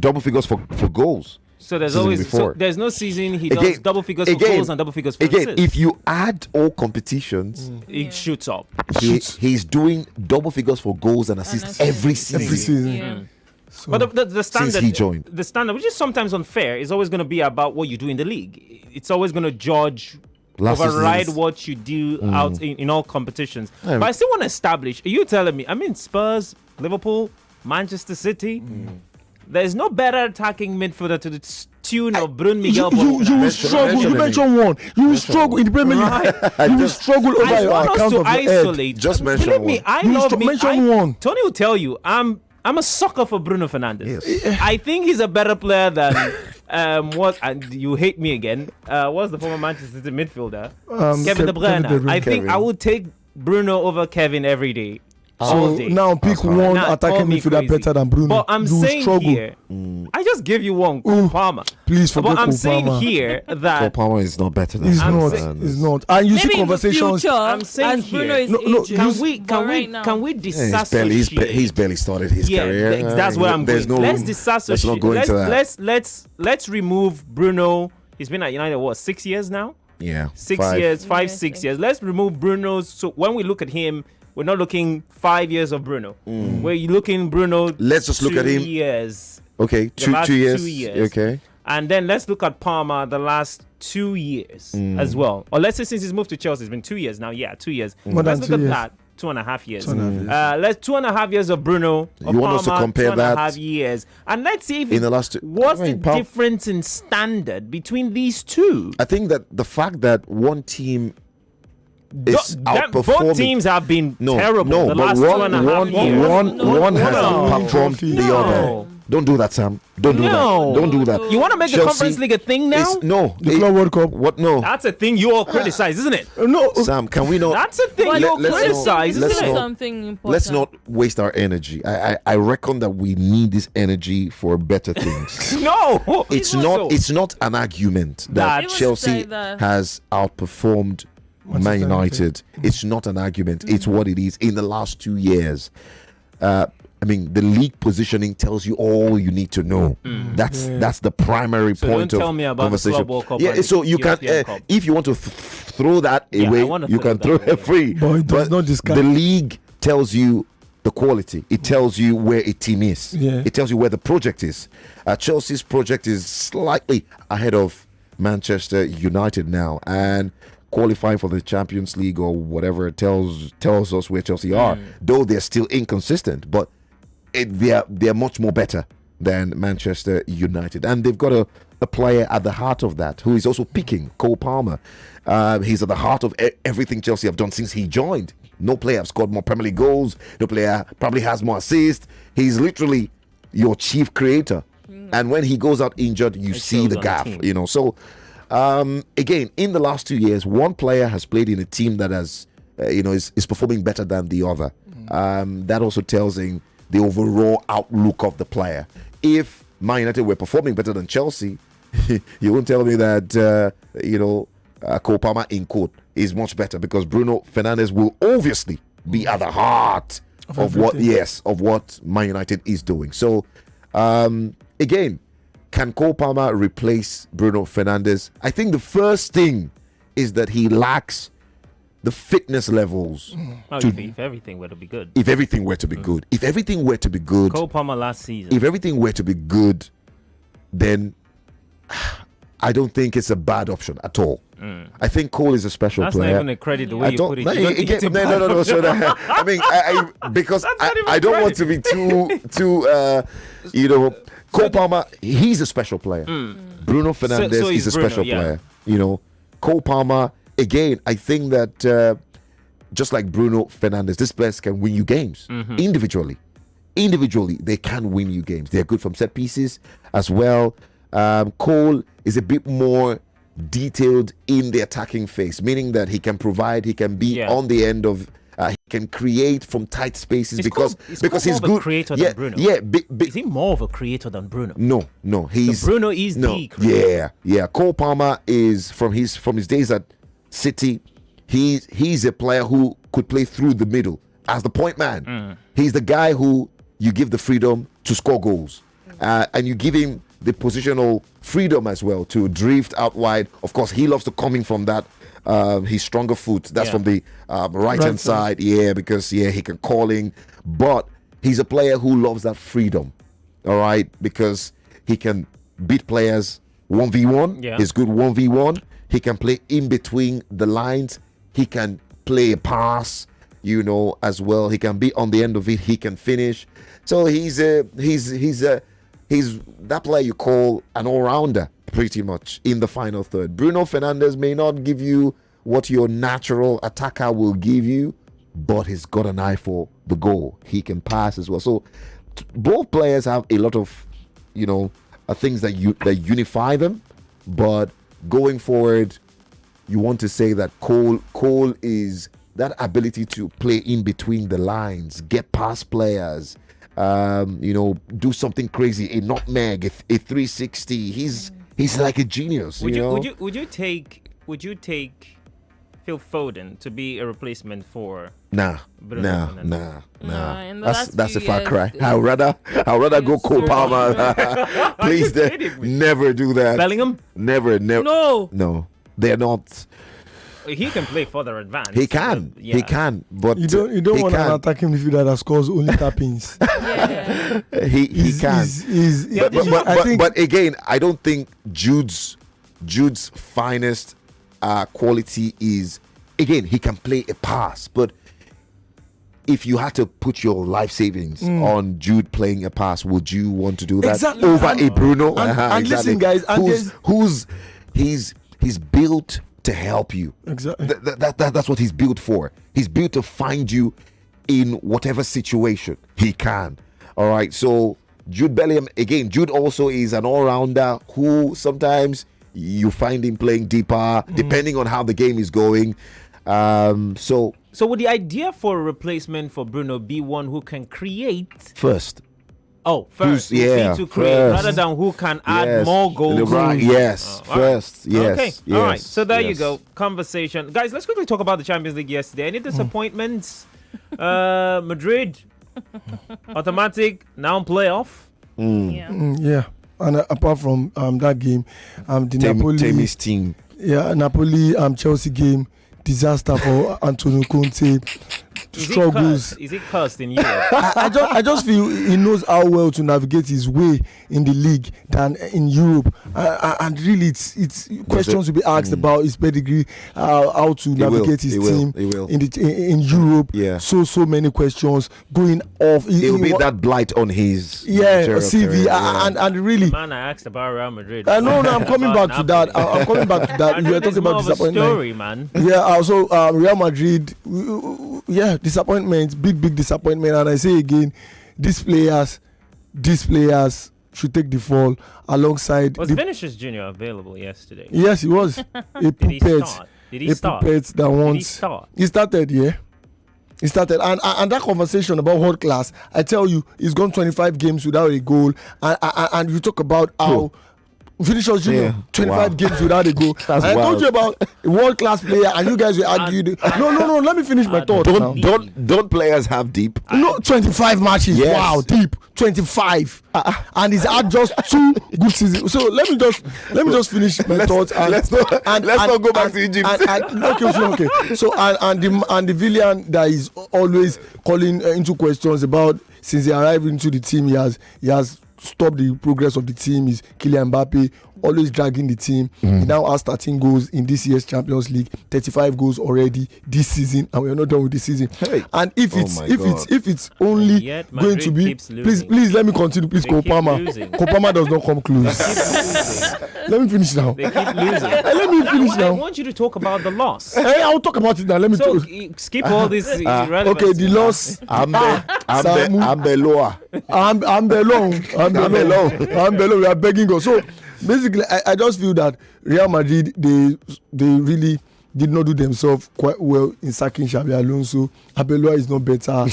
Double figures for goals. So there's season always before. there's no season he does double figures for goals and double figures for Again, assists. if you add all competitions, It shoots up. he's doing double figures for goals and assists every season. Every season. Yeah. But the standard, Since he joined. the standard, which is sometimes unfair, is always going to be about what you do in the league. It's always going to judge, Last override season's- what you do out in all competitions. Yeah. But I still want to establish. Are you telling me? Spurs, Liverpool, Manchester City. There's no better attacking midfielder to the tune of Bruno Miguel. You will struggle. You mention one. You will struggle in the Premier League. You will struggle over I your want us account to of your head. isolate. Just mention Believe me, one. I You love should me. mention one. Tony will tell you, I'm a sucker for Bruno Fernandes. Yes. I think he's a better player than what? And you hate me again. What's the former Manchester City midfielder? Kevin De Bruyne. Kevin De Bruyne. I think Kevin. I would take Bruno over Kevin every day. all So day. now pick one Nah, attacking call me midfielder crazy. better than Bruno. But I'm You will saying struggle. here, I just give you one, Cole Palmer. Please forget But I'm Cole saying Palmer. here Cole that Palmer is not better than He's I'm not. saying- He's not. And you Maybe see in the conversations. future, I'm saying as Bruno here- is No, aging, can we but can we right now- can we he's disassociate? he's barely started his career. That's where I'm There's going. no Let's room. disassociate. Let's not go into that. Let's remove Bruno. He's been at United what 6 years now? Yeah, 6 years, Yeah, 6 six. years. Let's remove Bruno's. So when we look at him, we're not looking 5 years of Bruno. We're looking Bruno. Let's just look at him. 2 years. Okay, The last 2 years. 2 years. Okay. And then let's look at Palmer the last 2 years as well. Or let's say since he's moved to Chelsea, it's been 2 years now. Yeah, 2 years. More Let's than look 2 at years. that. 2.5 years. 2.5 years. Let's 2.5 years of Bruno. Of You want us to Palmer, compare 2.5 that years. And let's see if in the last two- what's I mean, the difference in standard between these two. I think that the fact that one team is Both outperforming. teams have been terrible No, the but last one 2.5 years. one has No. outperformed the other. Don't do that, Sam. Don't do No. that. Don't do that. You want to make the Chelsea Conference League a thing now? No. The Club World Cup. What? No. That's a thing you all criticize, isn't it? No. Sam, can we not? That's a thing But you all let's not- criticize, let's isn't it? not- something important. Let's not waste our energy. I reckon that we need this energy for better things. No, It's not an argument that That- Chelsea Even say that- has outperformed Man United. It's not an argument. It's what it is in the last 2 years. I mean, the league positioning tells you all you need to know. That's the primary So point don't of tell me about the conversation. Club World Cup Yeah, and so the you can, European Cup. if you want to throw that Yeah, I away, wanna you throw can that throw away. it free. But it does not discount. The league tells you the quality. It tells you where a team is. Yeah. It tells you where the project is. Chelsea's project is slightly ahead of Manchester United now, and qualifying for the Champions League or whatever tells us where Chelsea are. Though they're still inconsistent, but they're much more better than Manchester United, and they've got a player at the heart of that who is also picking Cole Palmer. He's at the heart of everything Chelsea have done since he joined. No player have scored more Premier League goals. No player probably has more assists. He's literally your chief creator. And when he goes out injured, you see shows the on the gap. team. So again, in the last 2 years, one player has played in a team that has, is performing better than the other. That also tells in the overall outlook of the player. If Man United were performing better than Chelsea, you won't tell me that Cole Palmer in quote is much better, because Bruno Fernandes will obviously be at the heart of what Man United is doing. So again, can Cole Palmer replace Bruno Fernandes? I think the first thing is that he lacks the fitness levels. If everything were to be good. If everything were to be good. If everything were to be good. Cole Palmer last season. If everything were to be good, then I don't think it's a bad option at all. I think Cole is a special That's player. not even a credit the way you put it. No, You don't think it's a bad no. So option. I mean, because That's not even I don't want credit. to be too Cole Palmer, he's a special player. Bruno Fernandes so is is a Bruno, special yeah. player. Cole Palmer, again, I think that just like Bruno Fernandes, this players can win you games individually. Individually, they can win you games. They're good from set pieces as well. Cole is a bit more detailed in the attacking phase, meaning that he can provide, he can be on the end of, he can create from tight spaces because Cole he's more of a good. creator Yeah, than Bruno. yeah. Is he more of a creator than Bruno? No, he's Bruno is the creator. Yeah. Cole Palmer is from his days at City. He's a player who could play through the middle as the point man. He's the guy who you give the freedom to score goals, and you give him the positional freedom as well to drift out wide. Of course, he loves to come in from that his stronger foot. That's from the right hand side. Yeah, because he can call in, but he's a player who loves that freedom. All right, because he can beat players 1v1. Yeah. He's good 1v1. He can play in between the lines. He can play a pass, as well. He can be on the end of it. He can finish. So he's that player you call an all-rounder, pretty much, in the final third. Bruno Fernandes may not give you what your natural attacker will give you, but he's got an eye for the goal. He can pass as well. So both players have a lot of, things that unify them. But going forward, you want to say that Cole is that ability to play in between the lines, get past players, do something crazy, a nutmeg, a 360. He's like a genius. Would you take Phil Foden to be a replacement for? Nah. That's a far years, cry. I'd rather go Cole Palmer. Please, never do that. Bellingham? Never. No, they're not. He can play further advanced. He can. He can. But you don't want an attacking midfielder that scores only tap-ins. He can. But again, I don't think Jude's finest quality is, again, he can play a pass, but if you had to put your life savings on Jude playing a pass, would you want to do that over a Bruno? And listen, guys, he's built to help you. Exactly. That's what he's built for. He's built to find you in whatever situation he can. All right. So Jude Bellingham, again, Jude also is an all-rounder who sometimes you find him playing deeper, depending on how the game is going. So would the idea for a replacement for Bruno be one who can create first? Oh, first. To create first. Rather than who can add more goals. Right, yes, first. Right. Yes. Okay. Yes, all right. So there you yes. go. Conversation. Guys, let's quickly talk about the Champions League yesterday. Any disappointments? Madrid, automatic, now playoff. Yeah. And apart from that game, the Temi's team. Yeah, Napoli Chelsea game, disaster for Antonio Conte. Struggles. Is it cursed in Europe? I just feel he knows how well to navigate his way in the league than in Europe, and really it's questions to be asked about his pedigree, how to navigate his team in Europe. Yeah. So many questions going off. It will be that blight on his CV and really. Man, I asked about Real Madrid. No, I'm coming back to that. I'm coming back to that. You were talking about disappointment. Story, man. Yeah. Also, Real Madrid. Yeah, disappointment, big disappointment. And I say again, these players should take the fall alongside. Was Vinicius Jr. available yesterday? Yes, he was. A puppet. Did he start? Puppet that wants. He started, yeah. He started, and that conversation about world class. I tell you, he's gone 25 games without a goal, and you talk about how. Vinicius Jr. 25 games without a goal. I told you about a world-class player, and you guys will argue. No. Let me finish my thought. Don't players have deep? No, 25 matches. Yes. Wow, deep 25, and he's had just 2 good seasons. So let me just finish my thoughts. Let's not go back to Egypt. Okay. So and the villain that is always calling into questions about since he arrived into the team, he has stop the progress of the team is Kylian Mbappe, always dragging the team. He now has 13 goals in this year's Champions League, 35 goals already this season, and we're not done with the season. Hey. And if it's only going to be, please let me continue, please. Kopama does not come close. Let me finish now. They keep losing. Let me finish now. I want you to talk about the loss. Hey, I'll talk about it now. Let me skip all this irrelevance. Okay, the loss. Ambelong. We are begging God. So basically, I just feel that Real Madrid they really did not do themselves quite well in sacking Xabi Alonso. Arbeloa is not better.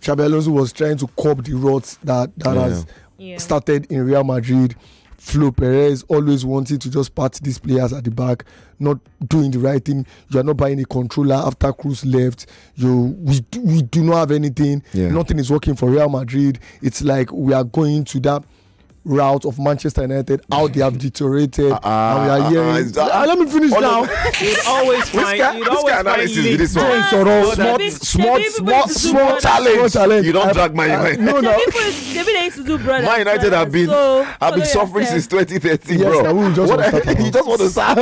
Xabi Alonso was trying to curb the rot that has started in Real Madrid. Flo Perez always wanting to just pat these players at the back, not doing the right thing. You are not buying a controller after Cruz left. We do not have anything. Nothing is working for Real Madrid. It's like we are going to that route of Manchester United, how they have deteriorated, and we are hearing. Let me finish now. You'd always find small challenge. You don't drag Man United. No. They used to do brother. Man United have been suffering since 2013, bro. You just want to start.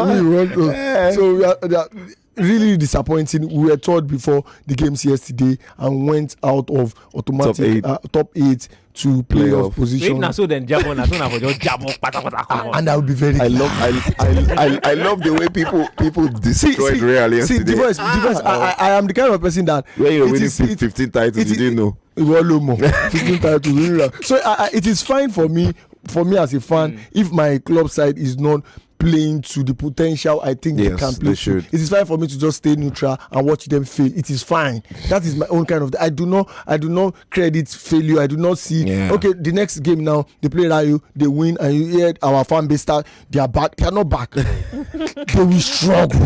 So we are really disappointing. We were told before the games yesterday and went out of automatic top 8 to playoff position. And I would be very. I love the way people destroyed Real yesterday. Diverse. I am the kind of person that when you're winning 15 titles, you didn't know. 15 titles. So it is fine for me as a fan if my club side is not playing to the potential I think they Yes, can play they should. to. It is fine for me to just stay neutral and watch them fail. It is fine. That is my own kind of. I do not credit failure. I do not see. Yeah. Okay, the next game now they play Rayo, they win, and you hear our fan base start. They are back. They are not back. They will struggle.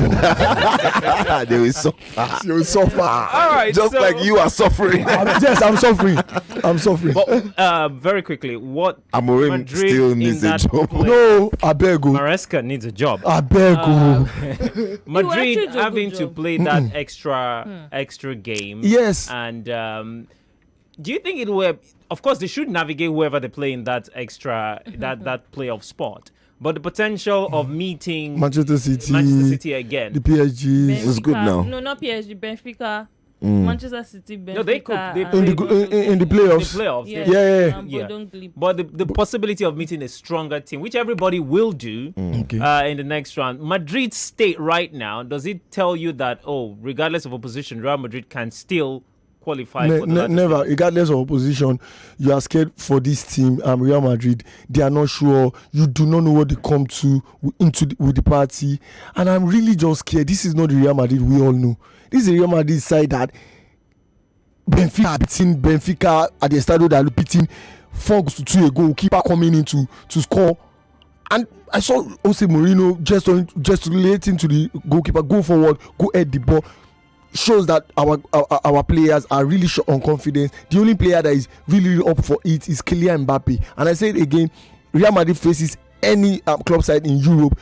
They will suffer. They will suffer. All right, Just so- like you are suffering. Yes, I'm suffering. I'm suffering. But very quickly, what Amorim Madrid still in needs a that job. play- No, I beg you. Maresca needs a job. I beg you. Madrid actually do a good having to job. play that extra game. Yes. And do you think it will? Of course, they should navigate whoever they play in that extra that playoff spot. But the potential of meeting Manchester City again. the PSG. It's good Benfica- now. No, not PSG. Benfica. Manchester City. Benfica. No, they could. They and play in the good. in the The playoffs. playoffs. Yeah. Yeah. And Yeah. Bodø Glimt. But the possibility of meeting a stronger team, which everybody will do Okay. in the next round. Madrid's state right now, does it tell you that, regardless of opposition, Real Madrid can still qualify for the latter Never, stage? regardless of opposition, you are scared for this team. Real Madrid, they are not sure. You do not know what they come to with the party, and I'm really just scared. This is not the Real Madrid we all know. This is the Real Madrid side that Benfica beating Benfica at the Estadio da Luz, beating 4-2 a goalkeeper coming in to score. And I saw Jose Mourinho just relating to the goalkeeper, go forward, go head the ball. Shows that our players are really short on confidence. The only player that is really up for it is Kylian Mbappe. And I say it again, Real Madrid faces any club side in Europe,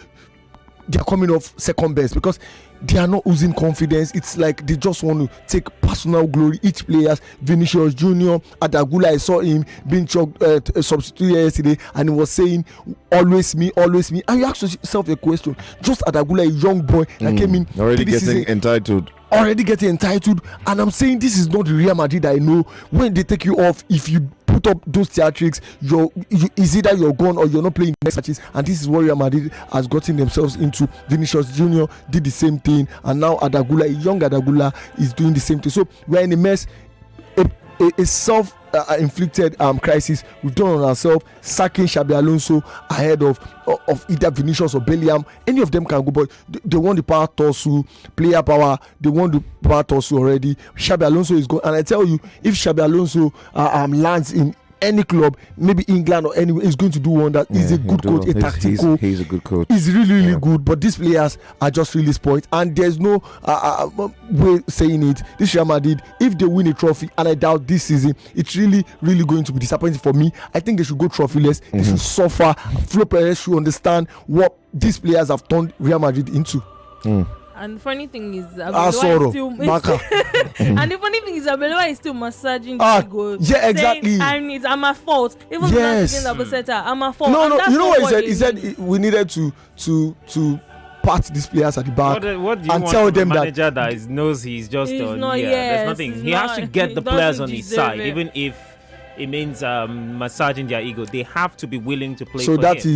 they are coming off second best because they are not losing confidence. It's like they just want to take personal glory. Each players, Vinicius Junior, Adagula, I saw him being substituted yesterday, and he was saying, "Always me, always me." And you ask yourself a question: just Adagula, a young boy that came in Already this getting season, entitled. already getting entitled, and I'm saying this is not the Real Madrid I know. When they take you off, if you put up those theatrics, is either you're gone or you're not playing the next matches, and this is what Real Madrid has gotten themselves into. Vinicius Junior did the same thing, and now Adagula, a young Adagula, is doing the same thing. So we're in a mess, a self inflicted crisis we've done on ourselves, sacking Xabi Alonso ahead of either Vinicius or Bellingham. Any of them can go, but they want the power tussle, player power. They want the power tussle already. Xabi Alonso is going, and I tell you, if Xabi Alonso lands in any club, maybe England or anywhere, is going to do wonders. He's a good coach, a tactical. He's a good coach. He's really good, but these players are just really spoiled, and there's no way saying it. This Real Madrid, if they win a trophy, and I doubt this season, it's really going to be disappointing for me. I think they should go trophyless. They should suffer. Flo Perez should understand what these players have turned Real Madrid into. And the funny thing is, Asoro, Baka. And the funny thing is, Abeloa is still massaging the ego. Yeah, exactly. And I'm at fault. Even Yes. I'm at fault. No, And that's you know not what he said? He they said mean. we needed to pat these players at the back What do you and want tell from them a that manager that knows he's just He's on? not- There's yes, nothing. he's He has not- to get he the players doesn't on his deserve side, it. even if it means massaging their ego. They have to be willing to play. so for that him.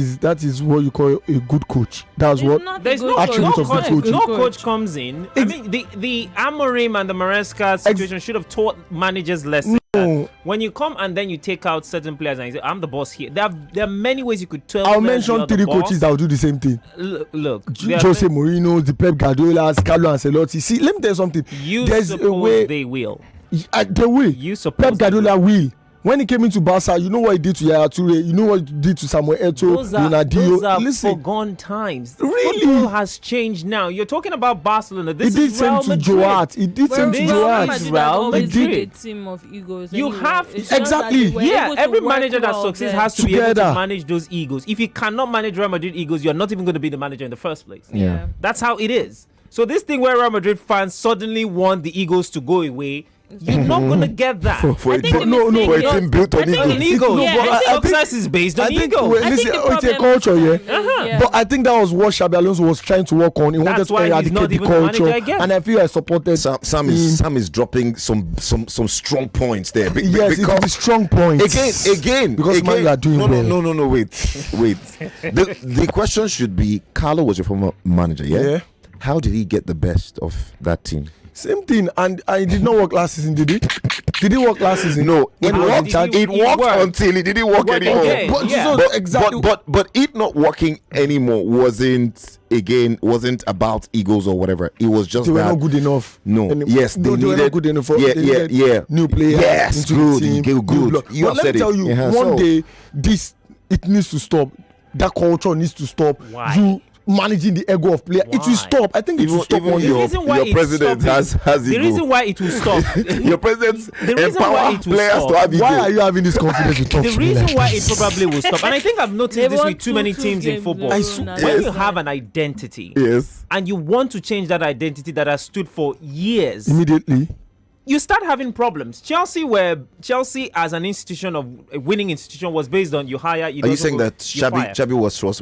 is what you call a good coach. That's He's what not a There's good no coach. attribute no of good coach. coaching. No coach comes in. I mean, the Amorim and the Maresca situation should have taught managers lessons. No. When you come and then you take out certain players and you say, "I'm the boss here," there are many ways you could tell. I'll players mention you're the 3 boss. coaches that will do the same thing. Look, there are Jose Mourinho, the Pep Guardiola, Carlo Ancelotti. See, let me tell you something. You There's a suppose way they will. they will. You suppose Pep Guardiola will. When he came into Barca, you know what he did to Yaya Toure, you know what he did to Samuel Eto'o, Those are Ronaldinho. Listen, forgone times. Really? Football has changed now. You're talking about Barcelona. he This did is Real same to Madrid. Joe Hart. He did same to This Joe is Hart. Madrid Real has always been Madrid. a team of egos. You anyway. have It's just exactly. that they were Yeah, able to every work manager that well succeeds there. has to be able Together. to manage those egos. If you cannot manage Real Madrid egos, you're not even going to be the manager in the first place. Yeah. That's how it is. So this thing where Real Madrid fans suddenly want the egos to go away, you're not going to get that. For I a think team, the mistake for a is- team built I on think On ego. ego. Yeah, I think- Success is based on ego. Well, I listen, think the it's a problem- culture, yeah. Yeah. But I think that was what Xabi Alonso was trying to work on. He wanted That's to why he's eradicate not the even the manager culture, again. and I feel I supported Sam him. is dropping some strong points there. Yes, it's the strong point. Again, because man, you are doing no, well. no, wait. The question should be: Carlo was your former manager, yeah? Yeah. How did he get the best of that team? Same thing, and I did not work last season, did he? Did it work last season? No, it When he was in worked. charge? It worked worked. until it didn't work Worked anymore. again. But, Yeah. so exactly. But it not working anymore wasn't about egos or whatever. It was just they were that not good enough. No, And yes, they were needed not good enough. Yeah, They yeah, needed yeah. New players. Yes, into good, the team. good. New blood. You But have let me said tell it. you, Yeah, one so- day it needs to stop. That culture needs to stop. Why? You managing the ego of player. It will Why? stop. I think it will stop one The day. reason why your it's president stopping- has the ego. reason why it will stop. Your president The reason why empower it will players stop- to have ego. Why are you having this confidence to talk The to me reason like why this? it probably will stop, and I think I've noticed They this won with too many 2-2 teams in games football. in a row swear- now. When Yes. you have an identity Yes. and you want to change that identity that has stood for years, Immediately. you start having problems. Chelsea as an institution of a winning institution was based on you hire. You Are you don't saying go- that you fire. Xabi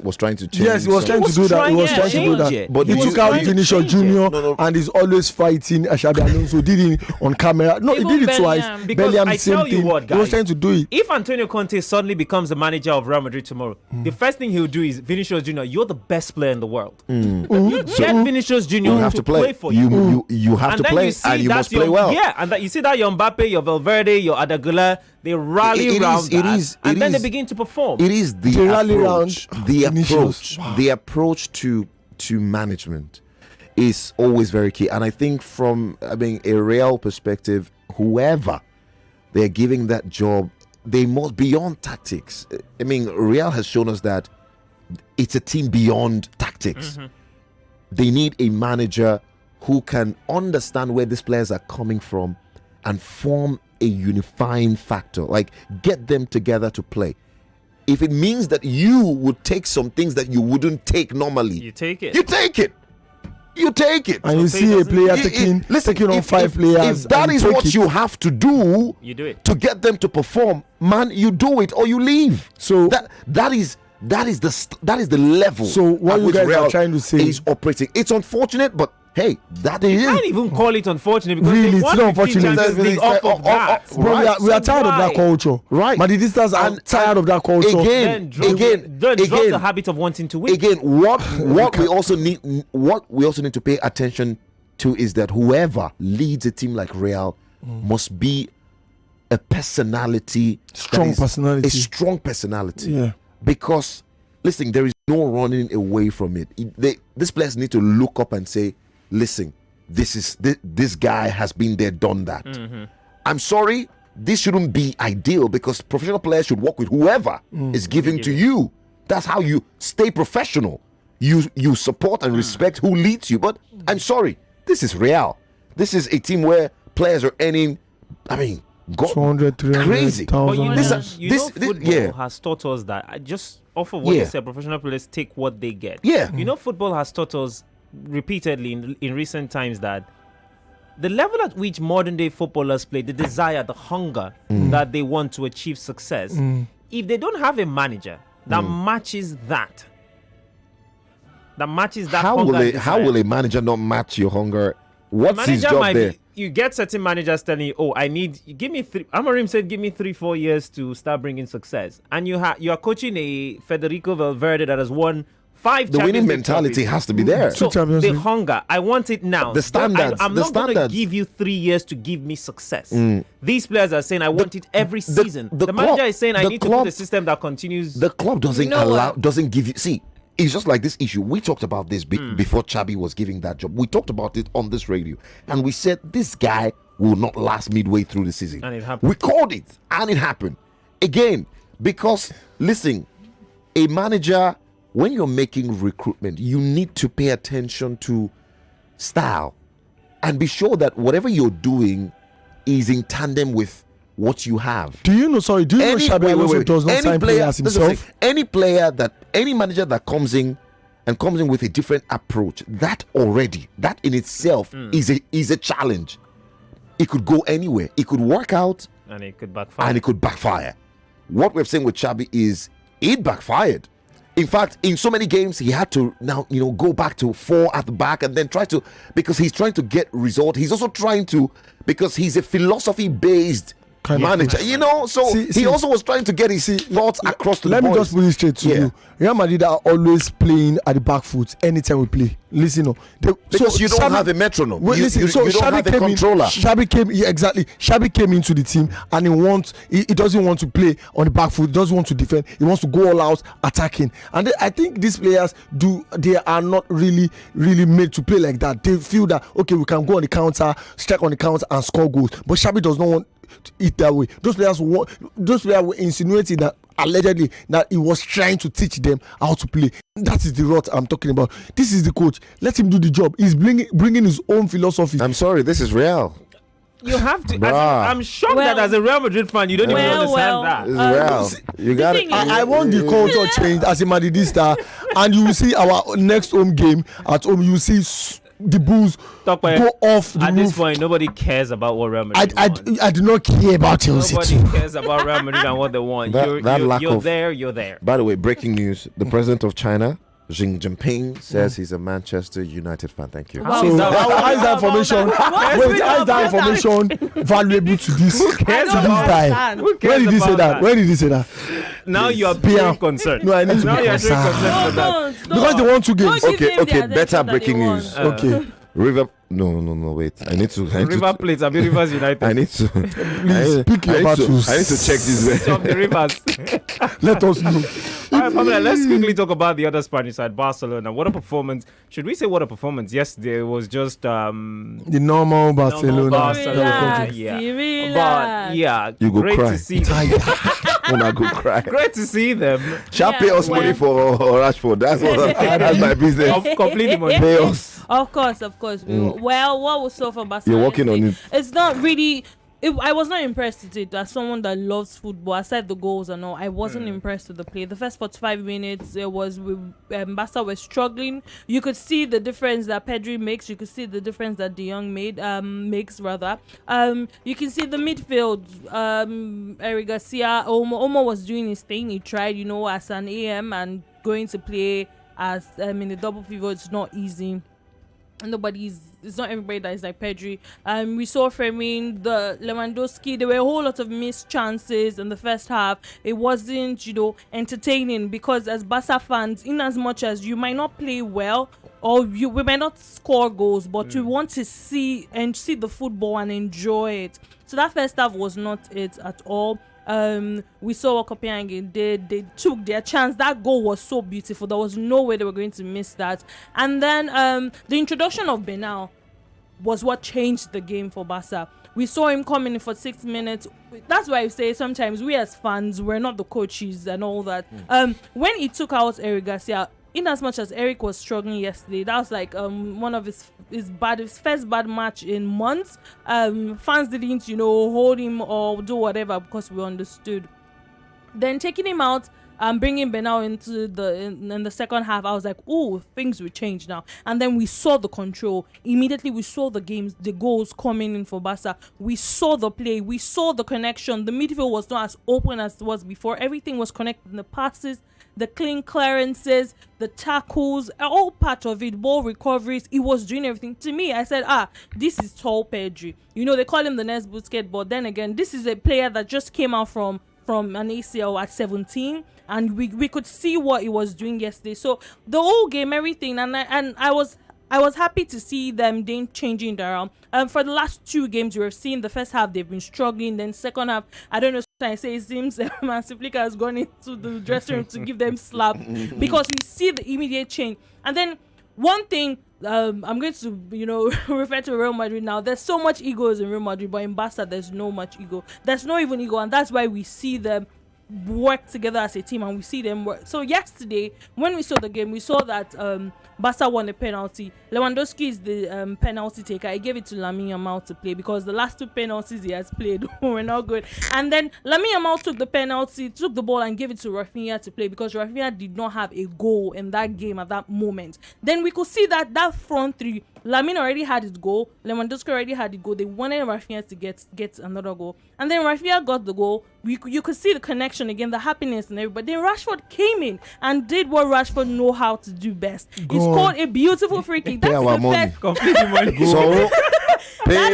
was trying to change? Yes, he was some- trying to do that. He was trying trying to to do that. change it. But He did took you- out trying to Vinicius change it. Junior No. and is always fighting Xabi Alonso. Did it on camera. No, he Even did it Bellingham. twice. Because Bellingham, I same tell you thing. what, He was guys, trying to do it. If Antonio Conte suddenly becomes the manager of Real Madrid tomorrow, the first thing he'll do is Vinicius Junior. You're the best player in the world. You get Vinicius Junior You have to play. for you. You have And to then play, you see and you that must play your- well. Yeah, and that you see that your Mbappe, your Valverde, your Adagula, they rally It around is- that, it is- and it then they is- begin to perform. It is the They rally approach. round The Vinicius. approach. Wow. The approach to management is always very key. And I think from a real perspective, whoever they're giving that job, they must beyond tactics. I mean, Real has shown us that it's a team beyond tactics. They need a manager who can understand where these players are coming from and form a unifying factor, like get them together to play. If it means that you would take some things that you wouldn't take normally, You take it. you take it. You take it. And you So see he a doesn't- player Listen, taking on if- five if- players. If that and is take what it. you have to do You do it. to get them to perform, man, you do it or you leave. So- that is the level. So what at you which guys are Real trying to say- is operating. It's unfortunate, but hey, that is. I can't even call it unfortunate because Really, they it's won not 15 unfortunate. Champions League off of that. Bro, we are So tired of that why? culture. Right. Madridistas are And- tired of that culture. Then drop the habit of wanting to win. Again, what we also need to pay attention to is that whoever leads a team like Real must be a personality, Strong that is personality. a strong personality. Yeah. Because listen, there is no running away from it. These players need to look up and say, "Listen, this guy has been there, done that." I'm sorry, this shouldn't be ideal because professional players should work with whoever is giving to you. That's how you stay professional. You support and respect who leads you. But I'm sorry, this is Real. This is a team where players are earning. I mean, 200, 300, crazy. But you know, $1,000. football has taught us that just off of what you Yeah. said, professional players take what they get. Yeah. You know, football has taught us repeatedly in recent times that the level at which modern day footballers play, the desire, the hunger that they want to achieve success, if they don't have a manager that matches that How will hunger how desire. will a manager not match your hunger? What's his Manager job might there? be, you get certain managers telling you, "Oh, give me three." Amorim said, "Give me 3-4 years to start bringing success." And you are coaching a Federico Valverde that has won 5. The winning Champions League mentality trophies. has to be there. So Champions the League. hunger, I want it now. The standards, I'm the not going to standards. give you 3 years to give me success. These players are saying, "I want it every season." the The manager club- is saying, "I the need to club- put a system that continues." The club doesn't You know what? doesn't give you. See, it's just like this issue. We talked about this before Xabi was giving that job. We talked about it on this radio, and we said this guy will not last midway through the season. And it happened. We called it, and it happened again because listen, a manager, when you're making recruitment, you need to pay attention to style and be sure that whatever you're doing is in tandem with what you have. Do you know Xabi Alonso does not sign players listen, himself? any manager that comes in with a different approach, that in itself is a challenge. It could go anywhere. It could work out and it could backfire. and it could backfire. What we've seen with Xabi is it backfired. In fact, in so many games, he had to now, go back to 4 at the back and then because he's trying to get result. He's also trying to, because he's a philosophy-based manager. You know, so he also was trying to get his thoughts across to the boys. Let me just put it straight to you. Real Madrid are always playing at the back foot anytime we play. Listen, because you don't have a metronome. You don't have a controller. Xabi came into the team and he doesn't want to play on the back foot. He doesn't want to defend. He wants to go all out attacking. And I think these players they are not really made to play like that. They feel that okay, we can go on the counter, strike on the counter and score goals. But Xabi does not want it that way. Those players were insinuating that allegedly that he was trying to teach them how to play. That is the rot I'm talking about. This is the coach. Let him do the job. He's bringing his own philosophy. I'm sorry, this is real. You have to. I'm shocked that as a Real Madrid fan, you don't even understand that. It's real. You got it. I want the culture change as a Madridista, and you will see our next home game at home. You will see the Bulls go off the at roof. this point, nobody cares about what Real Madrid want. I do not care about Chelsea. Nobody cares about Real Madrid and what they want. You're there. By the way, breaking news: the president of China, Xi Jinping, says he's a Manchester United fan. Thank you. How is that information? How is that information valuable to this? Who cares about time? Where did he say that? Where did he say that? Now you are being concerned. No, I need to be concerned. Because they want 2 games. Okay. Better breaking news. Okay. River. No. Wait. I need to. River Plate. I mean Rivers United. I need to. Please pick your battles. I need to check this. Of the Rivers. Let us know. All right, Pamela, let's quickly talk about the other Spanish side, Barcelona. What a performance! Should we say what a performance? Yesterday was just the normal Barcelona. But you go great cry. to see. When I go cry. Great to see them. Shall pay us money for Rashford. That's my business. Completely money. Pay us. Of course. Well, what was so for Barcelona? You're working on it. It's not really. I was not impressed with it. As someone that loves football, aside the goals and all, I wasn't impressed with the play. The first 45 minutes, it was Barca were struggling. You could see the difference that Pedri makes. You could see the difference that De Jong makes rather. You can see the midfield. Eric Garcia, Omo was doing his thing. He tried, as an AM and going to play as in the double pivot. It's not easy. It's not everybody that is like Pedri. We saw Femi, the Lewandowski. There were a whole lot of missed chances in the first half. It wasn't, entertaining because as Barca fans, in as much as you might not play well or we might not score goals, but we want to see the football and enjoy it. So that first half was not it at all. We saw what Copenhagen did. They took their chance. That goal was so beautiful. There was no way they were going to miss that. And then the introduction of Benal was what changed the game for Barca. We saw him come in for 6 minutes. That's why I say sometimes we as fans, we're not the coaches and all that. When he took out Eric Garcia, in as much as Eric was struggling yesterday, that was like one of his first bad match in months. Fans didn't, hold him or do whatever because we understood. Then taking him out and bringing Benal into in the second half, I was like, oh, things will change now. And then we saw the control. Immediately we saw the goals coming in for Barca. We saw the play. We saw the connection. The midfield was not as open as it was before. Everything was connected in the passes, the clean clearances, the tackles, all part of it, ball recoveries. He was doing everything. To me, I said, this is tall Pedri. They call him the next Busquets, but then again, this is a player that just came out from an ACL at 17, and we could see what he was doing yesterday. So the whole game, everything, and I was happy to see them changing it around. For the last 2 games, we've seen the first half they've been struggling. Then second half, I don't know. I say it seems Mansiflika has gone into the dressing room to give them slap because we see the immediate change. And then one thing, I'm going to refer to Real Madrid now. There's so much egos in Real Madrid, but in Barca there's no much ego. There's no even ego, and that's why we see them work together as a team, and we see them work. So yesterday, when we saw the game, we saw that Barca won a penalty. Lewandowski is the penalty taker. I gave it to Lamine Yamal to play because the last 2 penalties he has played were not good. And then Lamine Yamal took the ball and gave it to Rafinha to play because Rafinha did not have a goal in that game at that moment. Then we could see that front 3, Lamine already had his goal. Lewandowski already had the goal. They wanted Rafinha to get another goal. And then Rafinha got the goal. You could see the connection again, the happiness and everybody. Then Rashford came in and did what Rashford know how to do best. He scored a beautiful free kick. That's the first. So that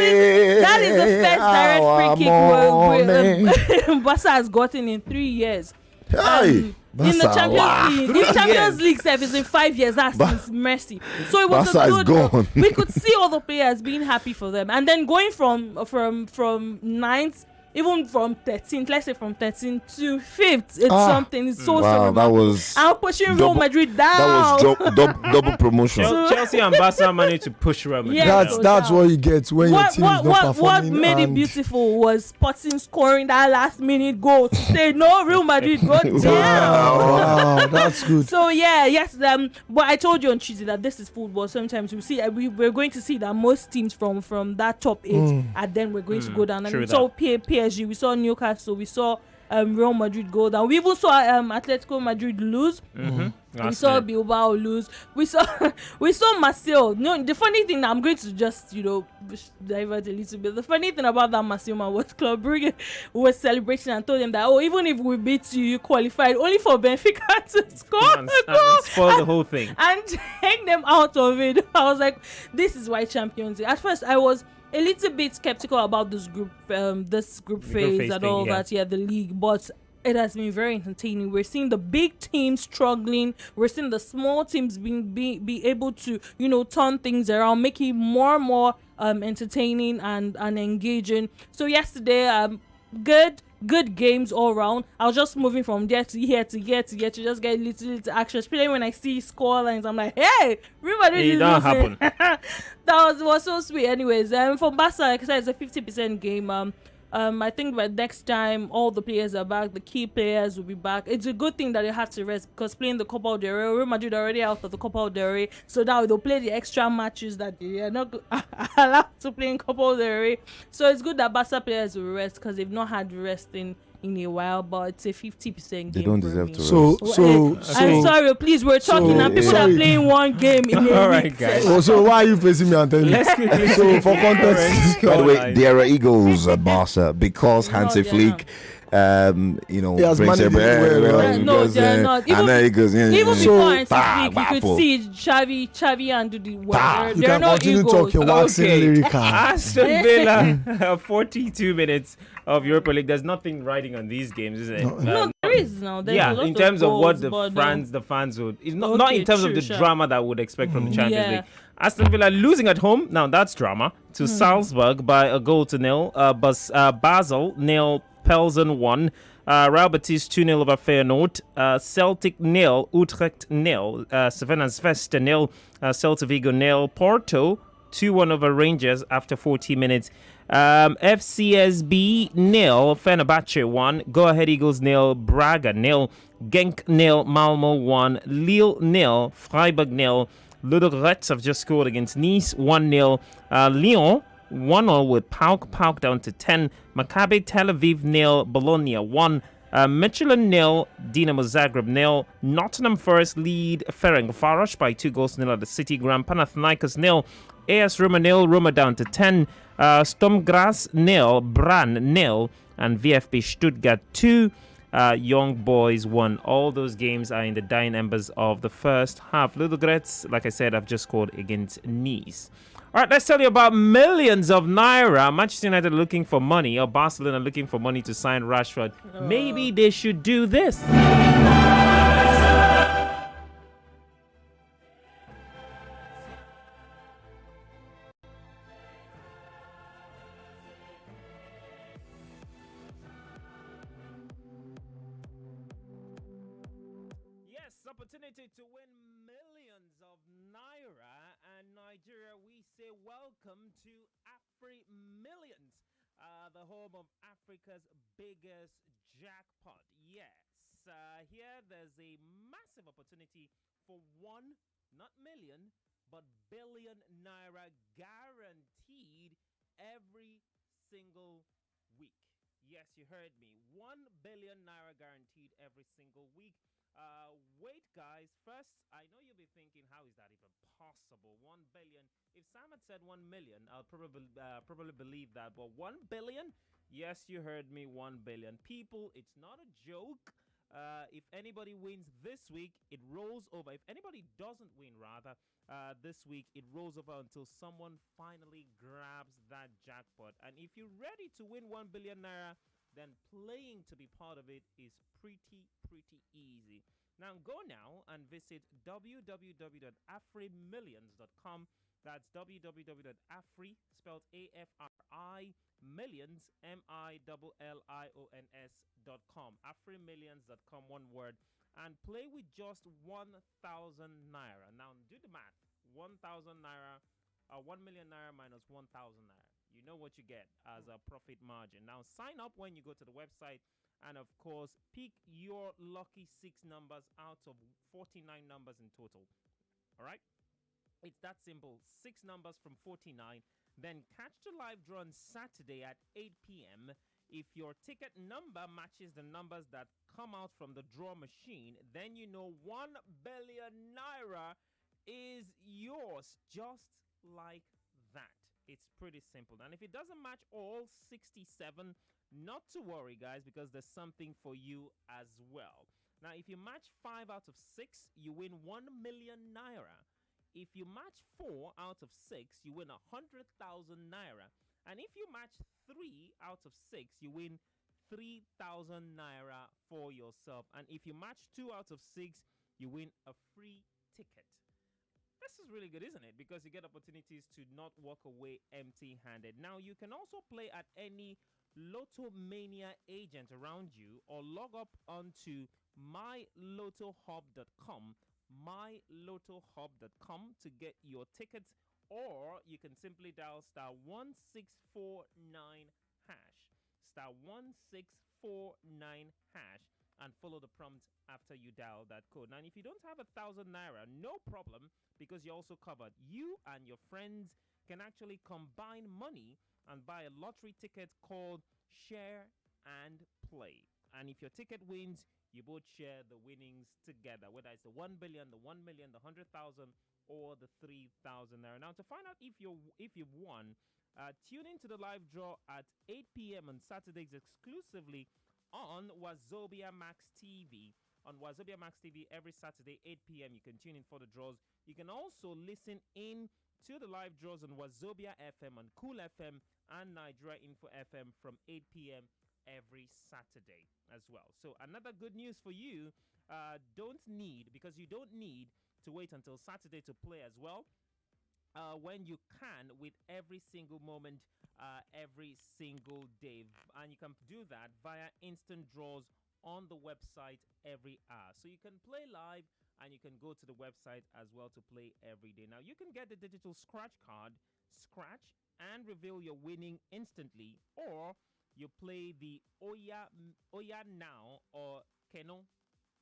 is the first direct free kick Barca has gotten in 3 years. Hey, In the Champions League service in 5 years, that's since Messi. So it was Barca a is good. gone. We could see all the players being happy for them, and then going from ninth, even from 13th, let's say from 13th to 5th, it's something. It's so wow, that was. I'm pushing Real Madrid down. That was double promotion. Chelsea and Barca managed to push Real Madrid. Yes, That's what you get when your team is not performing. What made it beautiful was Sporting scoring that last minute goal to say no, Real Madrid go down. Wow, that's good. So yes, but I told you on Tuesday that this is football. Sometimes we see we're going to see that most teams from that top 8 and then we're going to go down. And we saw PSG, we saw Newcastle, we saw Real Madrid go down. We even saw Atletico Madrid lose. We saw Bilbao lose. We saw Marseille. No, the funny thing, I'm going to just divert a little bit. The funny thing about that Marseille was Club Brugge was celebrating and told them that even if we beat you, you qualified, only for Benfica to score and spoil the whole thing and take them out of it. I was like, this is why Champions League. At first, I was a little bit skeptical about this group phase and all that. Yeah, the league, but it has been very entertaining. We're seeing the big teams struggling. We're seeing the small teams be able to turn things around, make it more and more entertaining and engaging. So yesterday, good games all around. I was just moving from there to here to just get little action. Especially when I see score lines, I'm like, hey, Real Madrid is don't losing. happen. That was so sweet. Anyways, for Barca, like I said, it's a 50% game. I think by next time all the players are back, the key players will be back. It's a good thing that they had to rest because playing the Copa del Rey, Real Madrid already out of the Copa del Rey, so now they'll play the extra matches that they are not allowed to play in Copa del Rey. So it's good that Barca players will rest because they've not had rest in a while, but it's a 50% game. They don't deserve to rest. I'm sorry, please, we're talking and people are playing one game in a all week. right, guys. So why are you facing me and telling me? Let's quickly So for context, By the way, there are Eagles at Barca because Hansi they're Flick, he has brings managed it well. No, they're not. And then he goes, Even before so, Hansi Flick, you could see Xavi and do the work. You They're can not continue Eagles. talking, waxing lyrical. Aston Villa, 42 minutes of Europa League. There's nothing riding on these games, isn't it? No, there is now. There's a lot in terms of what goals, the fans would. It's not in terms of the sure. drama that would expect from the Champions Yeah. League. Aston Villa losing at home. Now that's drama to Salzburg by a goal to nil. Basel nil, Pelsen 1. Real Betis 2-0 over Feyenoord. Celtic nil, Utrecht nil. Svensvest nil, Celta Vigo nil. Porto 2-1 over Rangers after 40 minutes. FCSB nil, Fenerbahce 1. Go Ahead Eagles nil, Braga nil. Genk nil, Malmo 1. Lille nil, Freiburg nil. Ludogorets have just scored against Nice 1-0. Lyon 1-0 with Pauk down to 10. Maccabi Tel Aviv nil, Bologna 1. Michelin nil, Dinamo Zagreb nil. Nottingham Forest lead Ferencvaros by 2-0 at the City Ground. Panathinaikos nil, AS Roma nil, Roma down to 10. Sturm Graz nil, Brann nil, and VfB Stuttgart 2. Young Boys 1. All those games are in the dying embers of the first half. Ludogorets, like I said, have just scored against Nice. All right, let's tell you about millions of naira. Manchester United looking for money, or Barcelona looking for money to sign Rashford. Maybe they should do this. Yes, opportunity to win millions of naira, and Nigeria, we say welcome to Afri Millions, the home of Africa's biggest jackpot. Yes, here there's a massive opportunity for one, not million, but billion naira guaranteed every single week. Yes, you heard me. 1 billion naira guaranteed every single week. Wait, guys. First, I know you'll be thinking, how is that even possible? 1 billion. If Sam had said 1 million, I'll probably believe that. But 1 billion? Yes, you heard me. 1 billion. People, it's not a joke. If anybody wins this week, it rolls over. If anybody doesn't win, rather, this week, it rolls over until someone finally grabs that jackpot. And if you're ready to win 1 billion naira, then playing to be part of it is pretty easy. Now go now and visit www.afrimillions.com. That's www.afri, spelled AFRI, millions, MILLIONS.com. Afrimillions.com, one word. And play with just 1,000 naira. Now do the math. 1,000 naira, 1 million naira minus 1,000 naira. You know what you get as a profit margin. Now sign up when you go to the website, and of course pick your lucky 6 numbers out of 49 numbers in total. All right, it's that simple. 6 numbers from 49. Then catch the live draw on Saturday at 8 p.m. If your ticket number matches the numbers that come out from the draw machine, then you know 1 billion naira is yours, just like that. It's pretty simple. And if it doesn't match all 67, not to worry, guys, because there's something for you as well. Now, if you match 5 out of 6, you win 1 million naira. If you match 4 out of 6, you win 100,000 naira. And if you match 3 out of 6, you win 3,000 naira for yourself. And if you match 2 out of 6, you win a free ticket. This is really good, isn't it? Because you get opportunities to not walk away empty-handed. Now, you can also play at any Lotto Mania agent around you, or log up onto mylotohub.com, mylotohub.com, to get your tickets, or you can simply dial *1649 hash, *1649 hash, and follow the prompt after you dial that code. Now, if you don't have 1,000 naira, no problem, because you're also covered. You and your friends can actually combine money and buy a lottery ticket called Share and Play. And if your ticket wins, you both share the winnings together, whether it's the 1 billion, the 1 million, the 100,000, or the 3,000 naira. Now, to find out if you've won, tune into the live draw at 8 p.m. on Saturdays exclusively on Wazobia Max TV. On Wazobia Max TV every Saturday, 8 p.m. You can tune in for the draws. You can also listen in to the live draws on Wazobia FM, on Cool FM, and Nigeria Info FM from 8 p.m. every Saturday as well. So another good news for you, you don't need to wait until Saturday to play as well. When you can, with every single moment, every single day. And you can do that via instant draws on the website every hour. So you can play live, and you can go to the website as well to play every day. Now, you can get the digital scratch card, scratch, and reveal your winning instantly, or you play the Oya Now or Keno.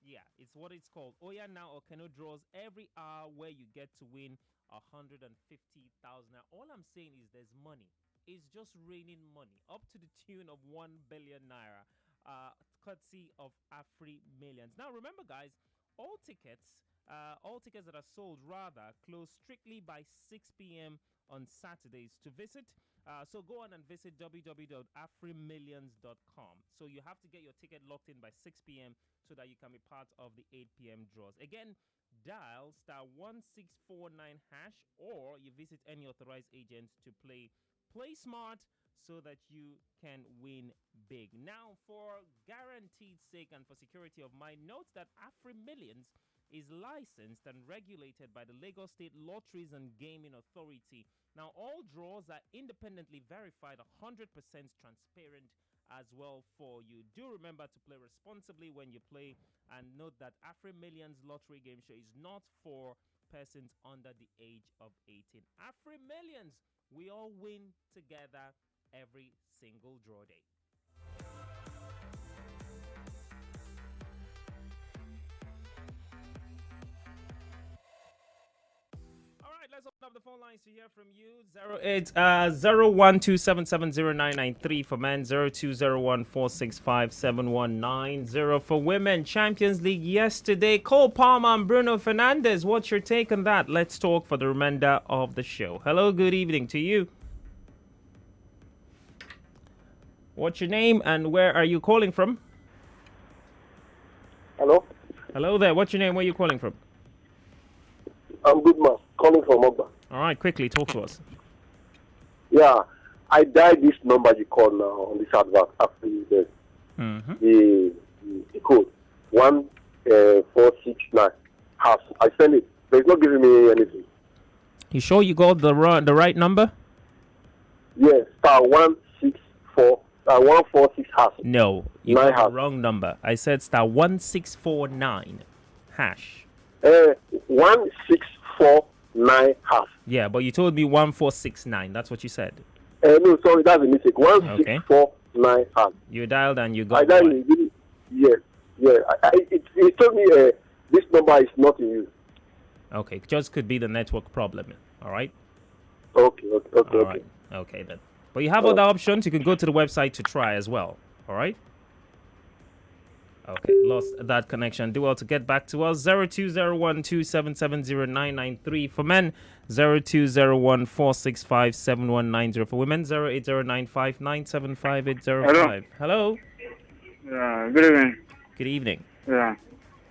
Yeah, it's what it's called. Oya Now or Keno draws every hour, where you get to win 150,000. Now, all I'm saying is there's money. It's just raining money up to the tune of 1 billion naira, courtesy of Afri Millions. Now, remember, guys, all tickets that are sold, rather, close strictly by 6 p.m. on Saturdays. To visit, so go on and visit www.afrimillions.com. So you have to get your ticket locked in by 6 p.m. so that you can be part of the 8 p.m. draws. Again, dial *1649 hash, or you visit any authorized agent to play smart so that you can win big. Now, for guaranteed sake and for security of mind, note that Afri Millions is licensed and regulated by the Lagos State Lotteries and Gaming Authority. Now, all draws are independently verified, 100% transparent as well for you. Do remember to play responsibly when you play, and note that Afri Millions Lottery Game Show is not for persons under the age of 18. Afri Millions, we all win together every single draw day. All right, let's open up the phone lines to hear from you. 012770993 for men, 0201465719 for women. Champions League yesterday. Cole Palmer and Bruno Fernandes. What's your take on that? Let's talk for the remainder of the show. Hello, good evening to you. What's your name and where are you calling from? Hello? Hello there. What's your name? Where are you calling from? I'm good, man. Calling from Ogba. All right, quickly talk to us. Yeah, I dialed this number you call now on this advert after you said the code 1469 hash. I send it, but it's not giving me anything. You sure you got the right number? Yes, star 146 hash. No, you 9 got hash. the wrong number. I said star 1649 hash. 1649 hash. Yeah, but you told me 1469. That's what you said. No, sorry, that's a mistake. 1649 hash. You dialed and you I got dialed one. it. Yes, yeah. It told me this number is not in use. Okay, just could be the network problem. All right. Okay. All right. Okay then. But you have other options. You can go to the website to try as well. All right. Okay, lost that connection. Do well to get back to us. 020127709993 for men. 020146579190 for women. 08095975805. Hello. Yeah, good evening. Good evening. Yeah,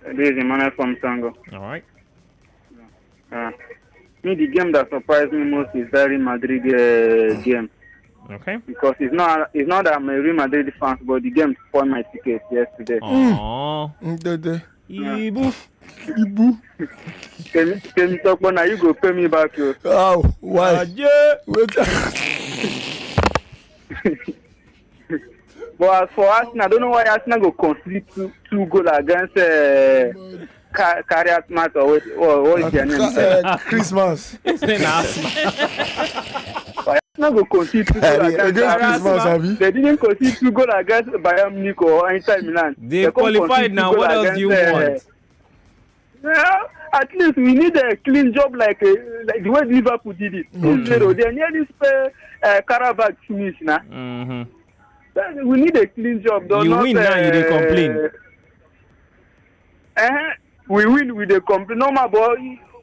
this is Emmanuel from Tango. All right. Me, the game that surprised me most is the Real Madrid game. Okay. Because it's not that I'm a Real Madrid fan, but the game spoiled my ticket yesterday. Aww. Ibu. Can you talk about now? You go pay me back, yo. Oh, why? But as for Arsenal, I don't know why Arsenal go concede two goals against Carrier Smart or what is their name? Christmas. Arsenal go concede 2 goals against Christmas. They didn't concede 2 goals against Bayern Munich or Inter Milan. They qualified now. What else do you want? At least we need a clean job like the way Liverpool did it. 2-0. They nearly spare Karabakh finish now. We need a clean job. You win now, you dey complain. We win with a complaint. Normal,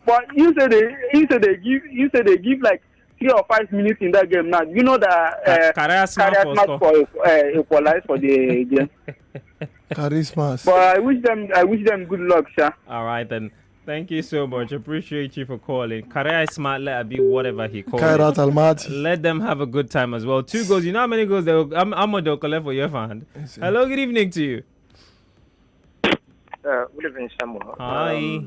but you say they give like 3 or 5 minutes in that game now. You know that Charisma for equalize for the game. Charisma. But I wish them good luck, sir. All right then. Thank you so much. Appreciate you for calling. Karai Smart, let it be whatever he called Kairat it. Almaty. Let them have a good time as well. 2 goals. You know how many goals I'm going to collect for your fan. Hello, good evening to you. Good evening, Samuel. Hi.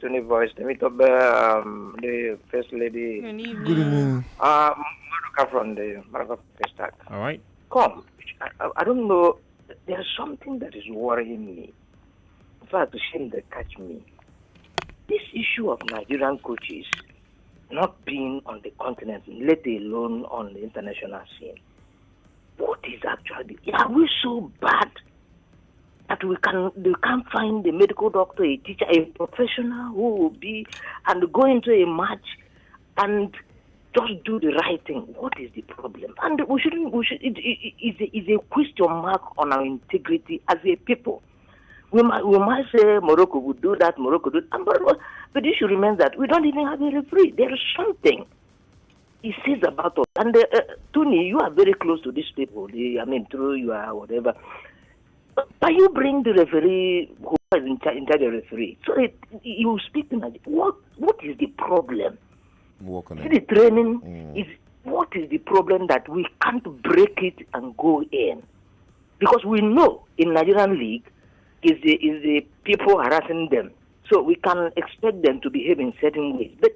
Tony Voice. Let me talk about the First Lady. Good evening. Maruka from the Maruka Festac. All right. Come. I don't know. There's something that is worrying me. In fact, shame they catch me. This issue of Nigerian coaches not being on the continent, let alone on the international scene. What is actually? Are we so bad that they can't find a medical doctor, a teacher, a professional who will be and go into a match and just do the right thing? What is the problem? And it's a question mark on our integrity as a people. We might say Morocco would do that, Morocco do that, but the issue remains that we don't even have a referee. There is something it says about us. And Tony, you are very close to these people. Through your whatever. But you bring the referee who is in charge of the referee. So you speak to me. What is the problem? The training is what is the problem that we can't break it and go in? Because we know in Nigerian league is the people harassing them. So we can expect them to behave in certain ways. But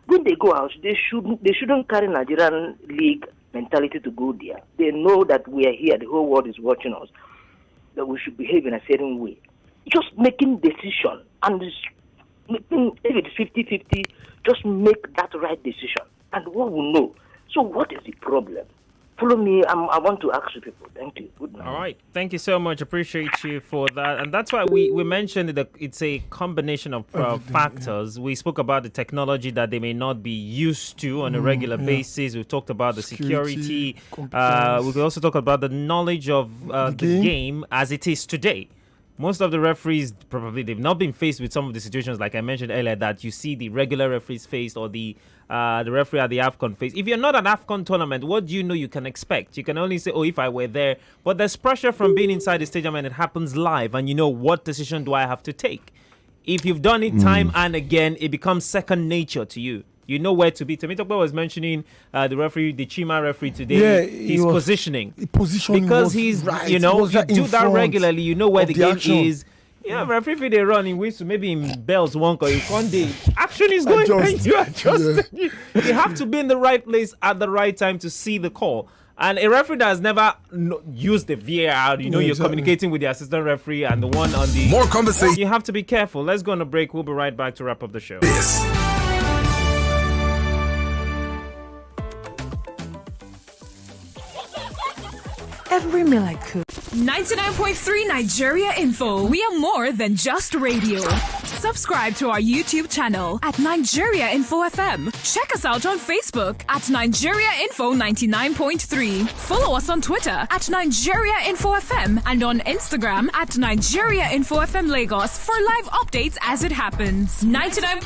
when they go out, they shouldn't carry Nigerian league mentality to go there. They know that we are here, the whole world is watching us, that we should behave in a certain way. Just making decision and making, if it's 50-50, just make that right decision. And what we know. So what is the problem? Follow me. I want to ask you people. Thank you. Good night. All right. Thank you so much. Appreciate you for that. And that's why we mentioned that it's a combination of factors. We spoke about the technology that they may not be used to on a regular basis. We talked about the security. We could also talk about the knowledge of the game as it is today. most of the referees probably they've not been faced with some of the situations like I mentioned earlier that you see the regular referees faced or the referee at the AFCON face. If you're not at AFCON tournament, what do you know you can expect? You can only say, oh, if I were there. But there's pressure from being inside the stadium and it happens live and you know what decision do I have to take. If you've done it time and again, it becomes second nature to you. You know where to be. Temitokbo was mentioning the referee, the Chima referee today. Yeah, he's positioning. Positioning because he's, right. you know, if you do that regularly, you know where the game action. is. Yeah, referee if they run in whistle, maybe in bells one or one day. Action is going and you adjust. Yeah. You have to be in the right place at the right time to see the call. And a referee that has never used the VAR, you know, you're communicating with the assistant referee and the one on the... More conversation. You have to be careful. Let's go on a break. We'll be right back to wrap up the show. This. Every meal I cook. 99.3 Nigeria Info. We are more than just radio. Subscribe to our YouTube channel at Nigeria Info FM. Check us out on Facebook at Nigeria Info 99.3. Follow us on Twitter at Nigeria Info FM and on Instagram at Nigeria Info FM Lagos for live updates as it happens. 99.